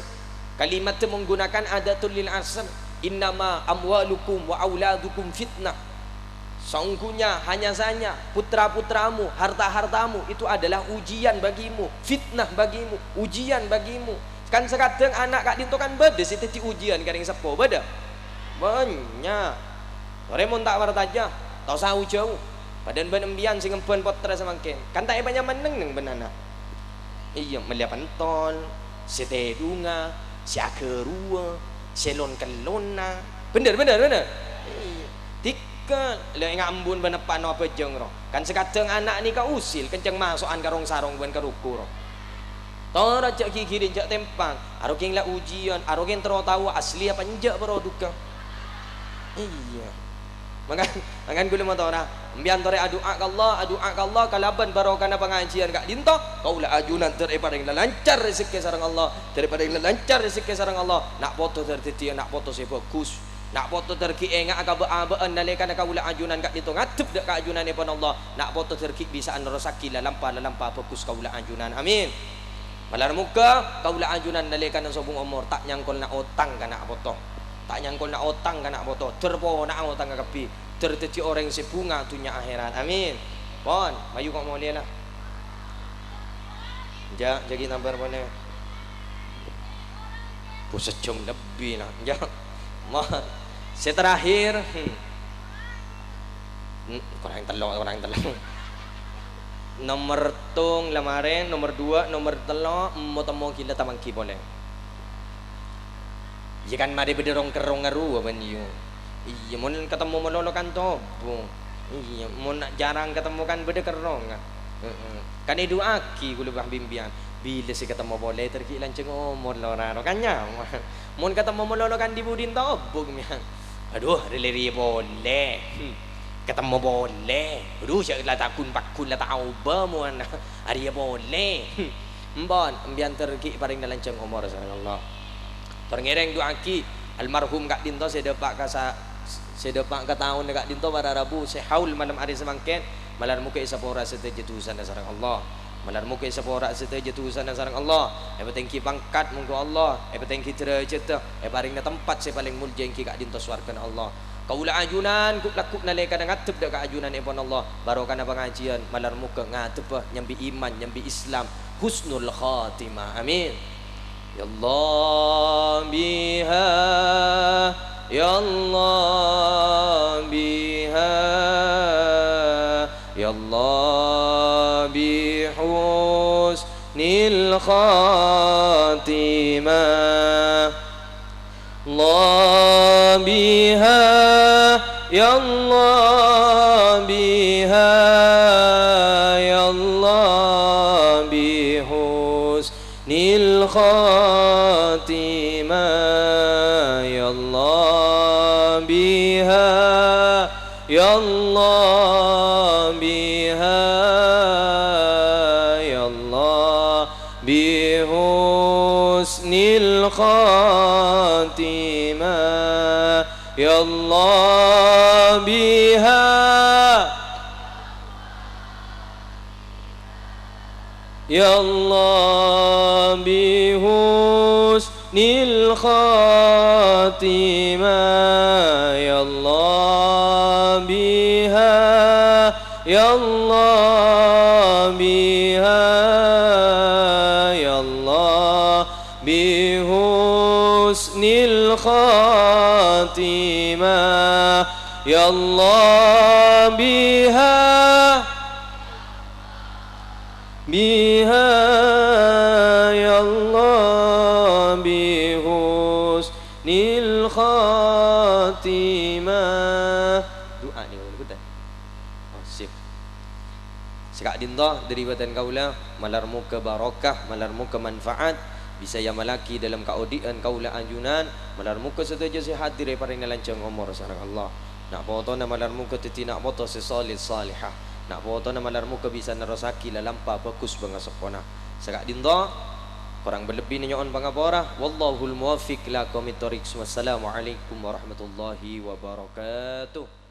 kalimat menggunakan adatul lil asr innama amwalukum wa auladukum fitnah. Sungguhnya hanya saja putra-putramu harta-hartamu itu adalah ujian bagimu, fitnah bagimu, ujian bagimu. Kan sekadang anak kak dinto kan bedes itu ujian garing sepo beda banyak sore mun tak wartaja tau sahu jauh padan benembian sing emban potra semangkin kan tak banyak meneng neng benana iya melihat pentol si tedunga si akerua si lon kelona bener iya tiga le ngambun benepan apa jeng ro kan sekadang anak ni ka usil kenceng masukan karong sarong ben karuku ro tora cak kiri cak tempang aroking lah ujian aroking terus tahu asli apa njak produk iya makan gula mata orang ambian tore doa ke Allah kalaban barokana pengajian kak dinto kaulah ajunan daripada yang lancar rezeki sareng Allah daripada yang lancar rezeki sareng Allah nak foto tertiti nak foto saya bagus nak foto terki engak agak beabaan nalekan kaulah ajunan kak dinto ngadep dak kak ajunan pun Allah nak foto terki bisa anrosaki lalampa bagus kaulah ajunan amin. Malar muka kaulah ajunan nalekan sobung umur tak nyangkol na otang kana foto tak nyangkol na otang kana foto terpo na otang kapi terteci orang sebunga dunia akhirat amin pon mayu kok mau lihat jadi nambar pone sejam lebih nah mah terakhir kurang telung nomor tung lamaren nomor 2 nomor telo mau temu kita tamangki boleh jika mari bederong kerong ngaru apa niyo iya mun ketemu melolo kan tobo iya mun jarang ketemu kan bede kerong kan itu aki kula bah bimbian bila si ketemu boleh terki lanceng umur loraro kan nyawa mun ketemu melolo kan dibudin tobo aduh releri boleh ketemu boleh aduh siya lah takun pakun lah tau ba mo na ari boleh mbon ambian terki paring dalanceng umur sallallahu terngireng duaki almarhum kak dinto sedepak ka tahun kak dinto pada rabu sehaul malam hari semangken malar muka isapora setejetusan sareng Allah malar muka isapora setejetusan sareng Allah petengki pangkat munggu Allah petengki derajat paring na tempat se paling mulya engki kak dinto swargan Allah kaulah ajunan kuk naleka ngatep dak ajunan ipon Allah barokana pengajian malar muka ngatep nyambi iman nyambi Islam husnul khatimah amin ya Allah biha ya Allah biha ya Allah bi husnil khatimah Allah biha ya Allah biha ya Allah bi husnil khatimah ya Allah biha ya Allah biha ya Allah bi husnil khatimah ya Allah biha ya Allah bi husnil khatimah ya Allah biha ya Allah biha ya Allah bi husnil khatimah ya Allah biha biha bihusnil khatimah. Doa ni betul. Oh, sip. Sekak dinda deribatan kaula malar muka barakah, malar muka manfaat, bisa yang malaki dalam kaudian kaula anjunan, malar muka setaja sihat dire paring lancang umur sareng Allah. Nak foto na malar muka titi nak foto sesolid salihah. Nak foto na malar muka bisa narosaki lalampa bagus bangasapona. Sekak dinda kurang berlebih nyoon pangapora. Wallahul muwaffiq lakum thoriq. Wassalamualaikum warahmatullahi wabarakatuh.